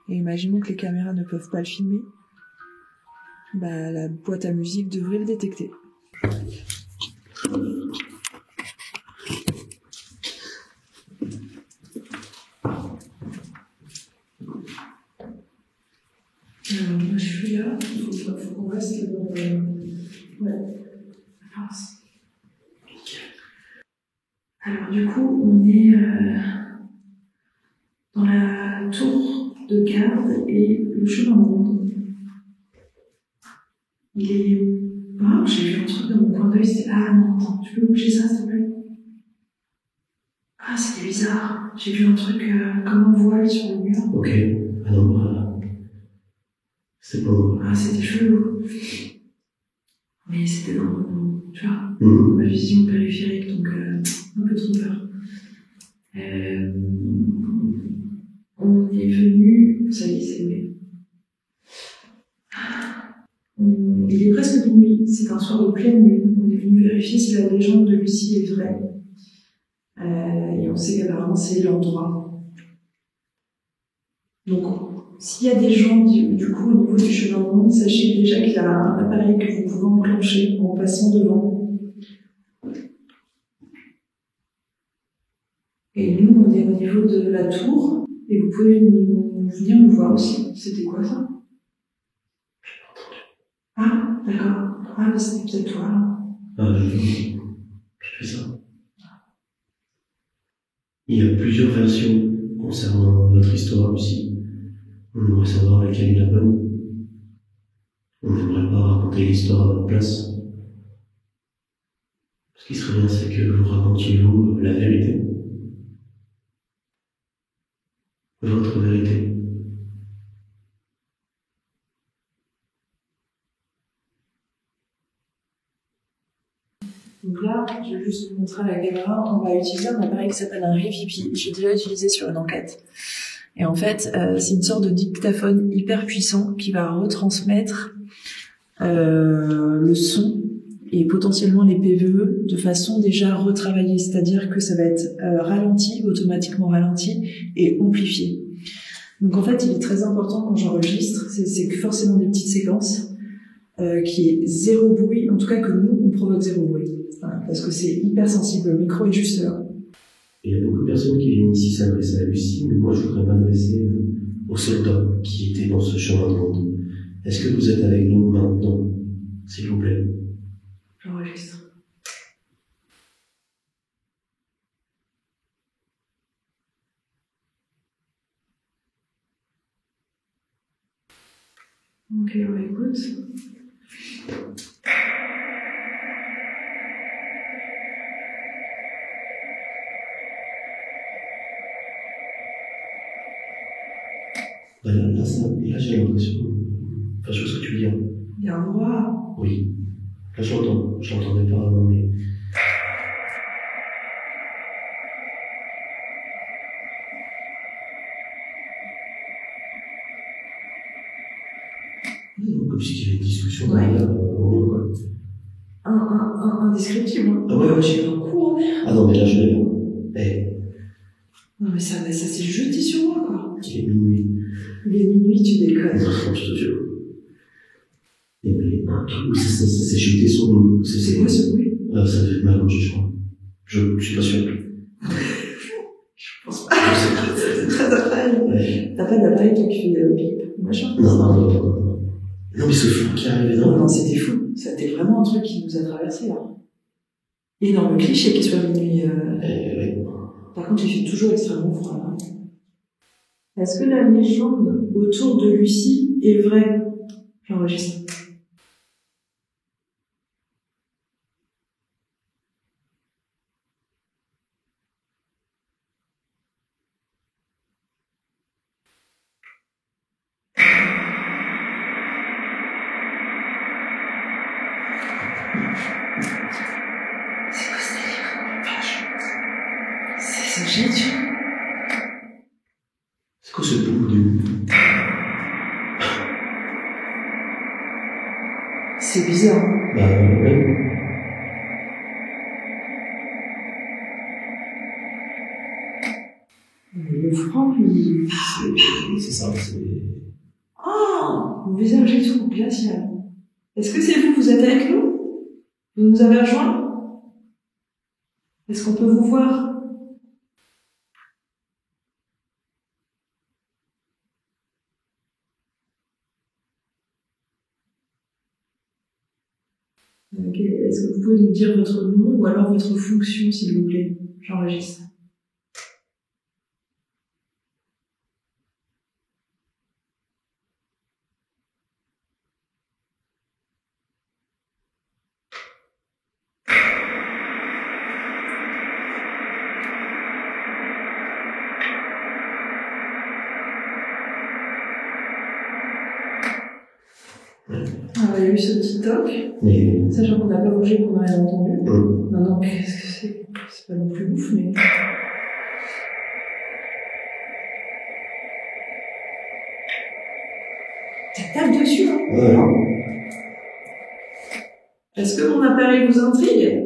et imaginons que les caméras ne peuvent pas le filmer, bah, la boîte à musique devrait le détecter. Moi, je suis là, il faut qu'on reste dans ouais. Alors, du coup, on est dans la tour de garde et le chemin de ronde. Il est... Ah, j'ai vu un truc dans mon coin d'œil, c'était... Ah non, attends, tu peux bouger ça, s'il te plaît? Ah, c'était bizarre. J'ai vu un truc comme un voile sur le mur. Ok. Ah non, bah... C'est bon. Ah, c'était chelou. Mais c'était dans tu vois, Mmh. ma vision périphérique, donc un peu trop peur. On est venu... Ça y est, c'est mieux. Il est presque minuit, c'est un soir de pleine lune. On est venu vérifier si la légende de Lucie est vraie. Et on sait qu'apparemment c'est l'endroit. Donc, s'il y a des gens du coup au niveau du chemin de ronde, sachez déjà qu'il y a un appareil que vous pouvez enclencher en passant devant. Et nous, on est au niveau de la tour, et vous pouvez venir nous voir aussi. C'était quoi ça? Ah, d'accord. Ah, mais c'était peut-être toi, là. Ah, je fais ça. Il y a plusieurs versions concernant votre histoire, Lucie. On aimerait savoir laquelle est la bonne. On n'aimerait pas raconter l'histoire à votre place. Ce qui serait bien, c'est que vous racontiez vous la vérité. Votre vérité. Donc là, je vais juste vous montrer à la caméra, on va utiliser un appareil qui s'appelle un Revipi. J'ai déjà utilisé sur une enquête. Et en fait, c'est une sorte de dictaphone hyper puissant qui va retransmettre le son et potentiellement les PVE de façon déjà retravaillée. C'est-à-dire que ça va être ralenti, automatiquement ralenti et amplifié. Donc en fait, il est très important quand j'enregistre, c'est que forcément des petites séquences qui est zéro bruit, en tout cas que nous, on provoque zéro bruit. Voilà, parce que c'est hyper sensible, le micro est juste là. Il y a beaucoup de personnes qui viennent ici s'adresser à Lucie, mais moi je voudrais m'adresser aux soldats qui étaient dans ce chemin de ronde. Est-ce que vous êtes avec nous maintenant, s'il vous plaît? J'enregistre. Ok, ouais, écoute. Là, j'ai l'impression. Enfin, je vois ce que tu veux dire. Il y a un brouhaha. Oui. Là, je l'entends. Je l'entendais pas avant, mais. Comme si il y avait une discussion derrière au monde, quoi. Indescriptible. Hein. Ah ouais, J'ai un coup en l'air. Ah non, mais là, je l'ai. Non, mais ça s'est jeté sur moi, quoi. Il est minuit. Il est minuit, tu déconnes. Non, je te jure. Et mais un truc, ça s'est jeté sur nous. C'est quoi ce bruit? Ça devait être ma gorge, je crois. Je suis pas sûr. Je pense pas. C'est très appareil. Ouais. T'as pas d'appareil, toi, qui fait bip, machin? Non, mais ce fou qui est arrivé là. Non, c'était fou. C'était vraiment un truc qui nous a traversé, là. Énorme cliché qu'il soit minuit. Ouais. Par contre, il fait toujours extrêmement froid, là. Est-ce que la légende autour de Lucie est vraie? J'enregistre. C'est quoi ce délire? C'est génial. C'est quoi ce boum de. C'est bizarre. Hein. Bah, ouais. Le franc, il... C'est ça, c'est. Oh, mon visage est tout glacial. Est-ce que c'est vous? Vous êtes avec nous? Vous nous avez rejoints? Est-ce qu'on peut vous voir? Ok. Est-ce que vous pouvez nous dire votre nom ou alors votre fonction, s'il vous plaît? J'enregistre. Alors, il y a eu ce petit toc, Mais. sachant qu'on n'a pas bougé, qu'on n'a rien entendu. Hum. Non, qu'est-ce que c'est? C'est pas non plus ouf, mais... Ça tape dessus, hein. Ouais. Est-ce que mon appareil vous intrigue?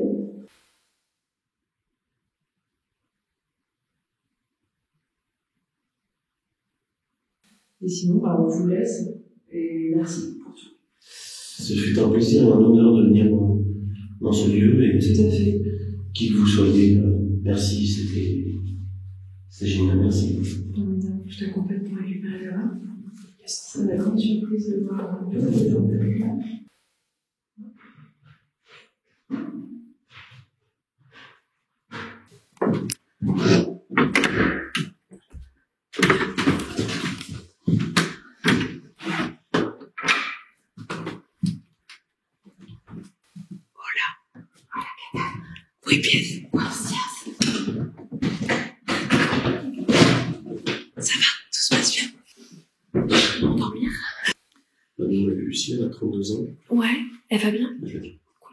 Et sinon, bah, on vous laisse. Et merci pour tout. Ce fut un plaisir et un honneur de venir dans ce lieu et Tout à fait. qui que vous soyez, merci, c'était génial, merci. Je t'accompagne pour récupérer le vin. C'est la grande surprise de voir les gens de la main. Oui, bien. Conscience. Ça va, tout se passe bien. Tu vas dormir? Lucie, elle a 32 ans. Ouais, elle va bien.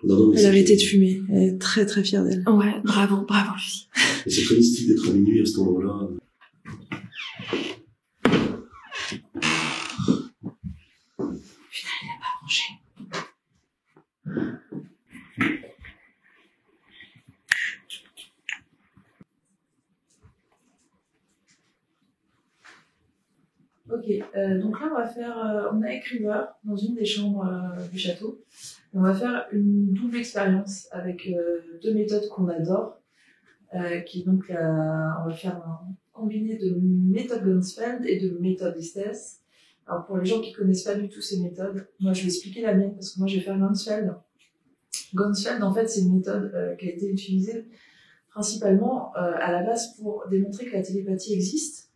Non, mais Elle avait été de fumer. Elle est très très fière d'elle. Ouais, bravo, Lucie. c'est très mystique d'être à minuit à ce moment-là. Putain, elle n'a pas mangé. Ok, donc là on a écriveur dans une des chambres du château. On va faire une double expérience avec deux méthodes qu'on adore, qui est donc on va faire un combiné de méthode Gonsfeld et de méthode Estes. Alors pour les gens qui connaissent pas du tout ces méthodes, moi je vais expliquer la mienne parce que moi je vais faire Gonsfeld. Gonsfeld en fait c'est une méthode qui a été utilisée principalement à la base pour démontrer que la télépathie existe.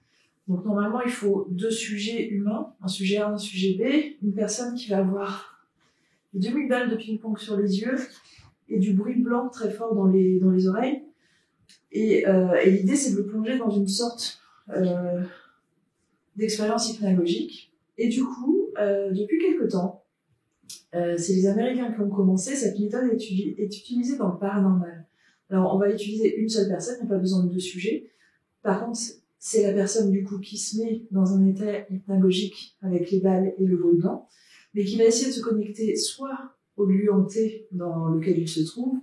Donc normalement, il faut 2 sujets humains, un sujet A, un sujet B, une personne qui va avoir 2000 balles de ping-pong sur les yeux et du bruit blanc très fort dans les oreilles. Et l'idée, c'est de le plonger dans une sorte d'expérience hypnagogique. Et du coup, depuis quelque temps, c'est les Américains qui ont commencé. Cette méthode est utilisée dans le paranormal. Alors, on va utiliser une seule personne, il n'y a pas besoin de 2 sujets. Par contre, c'est la personne du coup qui se met dans un état hypnagogique avec les balles et le bruit blanc, mais qui va essayer de se connecter soit au lieu hanté dans lequel il se trouve,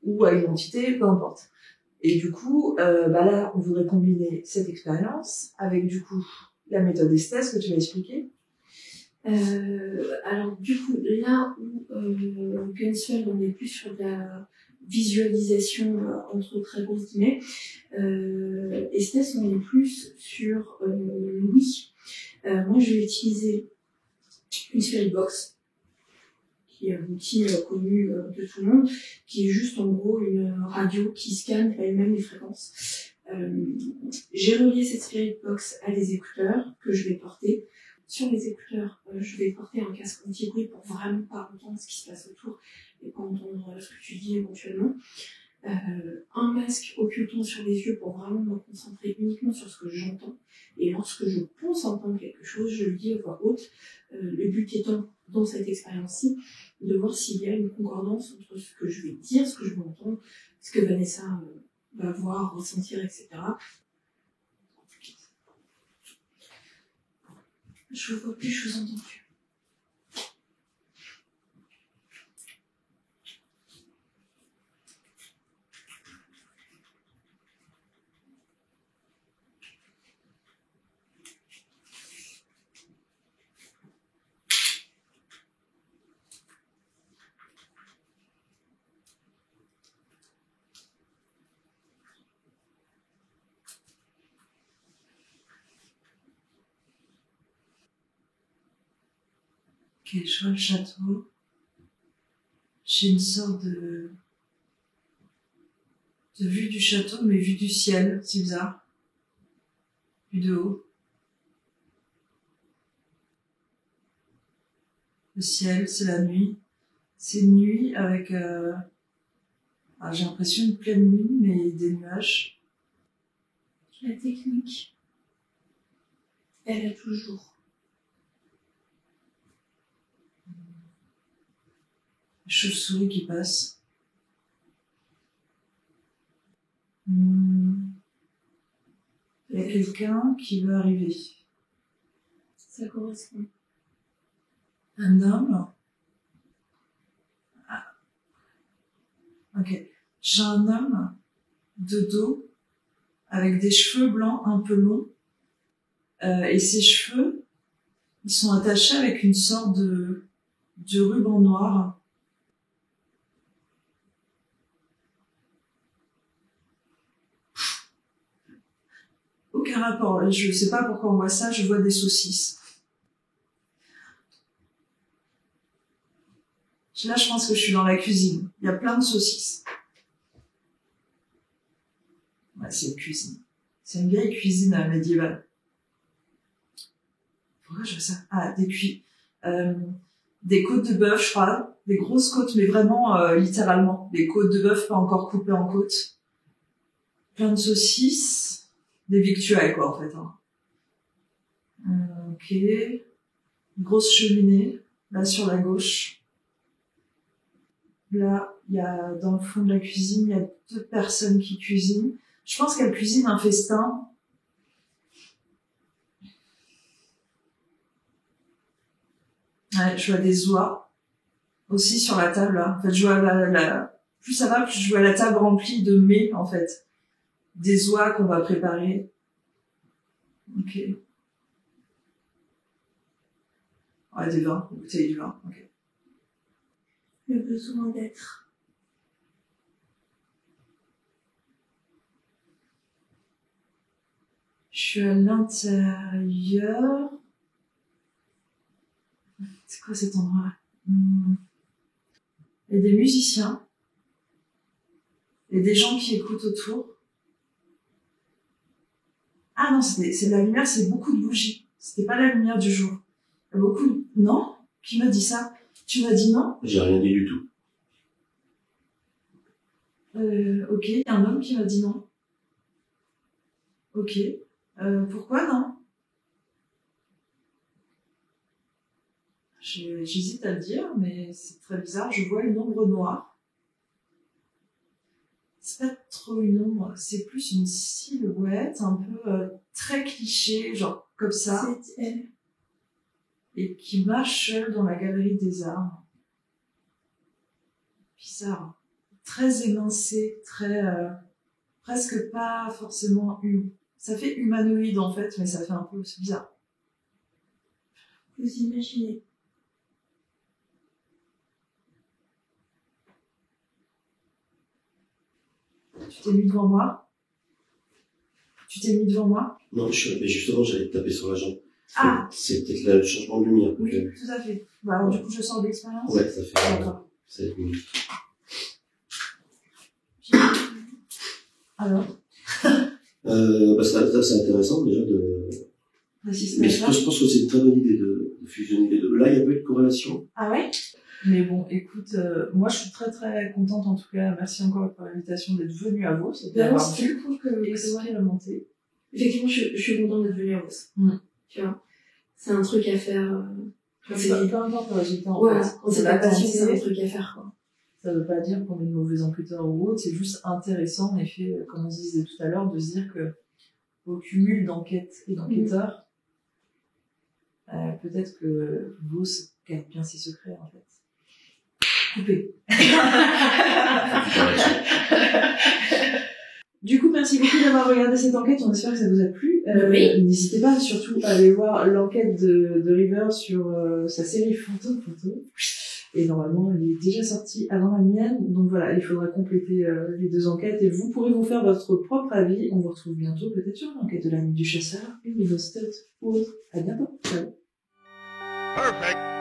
ou à une entité, peu importe. Et du coup, là, on voudrait combiner cette expérience avec du coup la méthode Esthèse que tu vas expliquer. Alors du coup, là où Gunsfeld, on est plus sur de la visualisation entre très grosses guillemets, Esthèse, on est plus sur l'ouïe. Moi, je vais utiliser une Spirit Box, qui est un outil connu de tout le monde, qui est juste en gros une radio qui scanne elle-même les fréquences. J'ai relié cette Spirit Box à des écouteurs que je vais porter. Sur les écouteurs, je vais porter un casque anti-bruit pour vraiment pas entendre ce qui se passe autour et pas entendre ce que tu dis éventuellement. Un masque occultant sur les yeux pour vraiment me concentrer uniquement sur ce que j'entends. Et lorsque je pense entendre quelque chose, je le dis à voix haute. Le but étant, dans cette expérience-ci, de voir s'il y a une concordance entre ce que je vais dire, ce que je vais entendre, ce que Vanessa va voir, ressentir, etc. Je vois plus, je vous entends plus. Ok, je vois le château. J'ai une sorte de vue du château, mais vue du ciel, c'est bizarre. Vue de haut. Le ciel, c'est la nuit. C'est une nuit avec, j'ai l'impression une pleine nuit, mais des nuages. La technique, elle a toujours. Chauve-souris qui passe. Il y a quelqu'un qui veut arriver. Ça correspond. Un homme. Ah. Ok. J'ai un homme de dos avec des cheveux blancs un peu longs. Et ses cheveux, ils sont attachés avec une sorte de ruban noir. Aucun rapport. Je sais pas pourquoi on voit ça, je vois des saucisses. Là, je pense que je suis dans la cuisine. Il y a plein de saucisses. Ouais, c'est une cuisine. C'est une vieille cuisine médiévale. Pourquoi je vois ça? Ah, des côtes de bœuf, je crois. Des grosses côtes, mais vraiment, littéralement. Des côtes de bœuf pas encore coupées en côtes. Plein de saucisses. Des victuailles, quoi, en fait. Ok. Une grosse cheminée, là, sur la gauche. Là, il y a, dans le fond de la cuisine, il y a 2 personnes qui cuisinent. Je pense qu'elles cuisinent un festin. Ouais, je vois des oies. Aussi sur la table, là. En fait, je vois plus ça va, plus je vois la table remplie de mets, en fait. Des oies qu'on va préparer. Ok. Ouais, des vins. Une bouteille de vin. Ok. Le besoin d'être. Je suis à l'intérieur. C'est quoi cet endroit? Il y a des musiciens. Et des gens qui écoutent autour. Ah non, c'est de la lumière, c'est beaucoup de bougies. C'était pas la lumière du jour. Non? Qui m'a dit ça? Tu m'as dit non? J'ai rien dit du tout. Ok, il y a un homme qui m'a dit non. Ok. Pourquoi non? J'hésite à le dire, mais c'est très bizarre. Je vois une ombre noire. C'est pas trop une ombre, c'est plus une silhouette un peu très cliché, genre comme ça. C'est elle. Et qui marche seule dans la galerie des arts. Bizarre. Très émincé, très... presque pas forcément... Ça fait humanoïde en fait, mais ça fait un peu... C'est bizarre. Vous imaginez. Tu t'es mis devant moi? Tu t'es mis devant moi? Non, mais justement, j'allais te taper sur la jambe. Ah! C'est peut-être le changement de lumière. Oui, tout à fait. Bah, alors, du coup, je sors d'expérience? Ouais, ça fait D'accord. 7 minutes. Alors? C'est intéressant déjà de... Mais je pense que c'est une très bonne idée de fusionner les deux. Là, il n'y a pas eu de corrélation. Ah ouais? Mais bon, écoute, moi je suis très très contente en tout cas. Merci encore pour l'invitation d'être venue à Vos. Vraiment, c'est cool que expérimenté. Effectivement, je suis contente d'être venue à Vos. Tu vois, c'est un truc à faire. C'est peu importe le résultat. Ouais, fait. quand c'est la passion, c'est un truc à faire, quoi. Ça veut pas dire qu'on est mauvais enquêteur ou autre, c'est juste intéressant, en effet, comme on disait tout à l'heure, de se dire que au cumul d'enquêtes et d'enquêteurs, peut-être que Vos garde bien ses secrets, en fait. Coupé. Du coup, merci beaucoup d'avoir regardé cette enquête. On espère que ça vous a plu. Oui. N'hésitez pas surtout à aller voir l'enquête de River sur sa série Fantôme. Et normalement, elle est déjà sortie avant la mienne. Donc voilà, il faudra compléter les deux enquêtes. Et vous pourrez vous faire votre propre avis. On vous retrouve bientôt peut-être sur l'enquête de la nuit du chasseur, une Stud ou autre. À bientôt. Ciao. Perfect.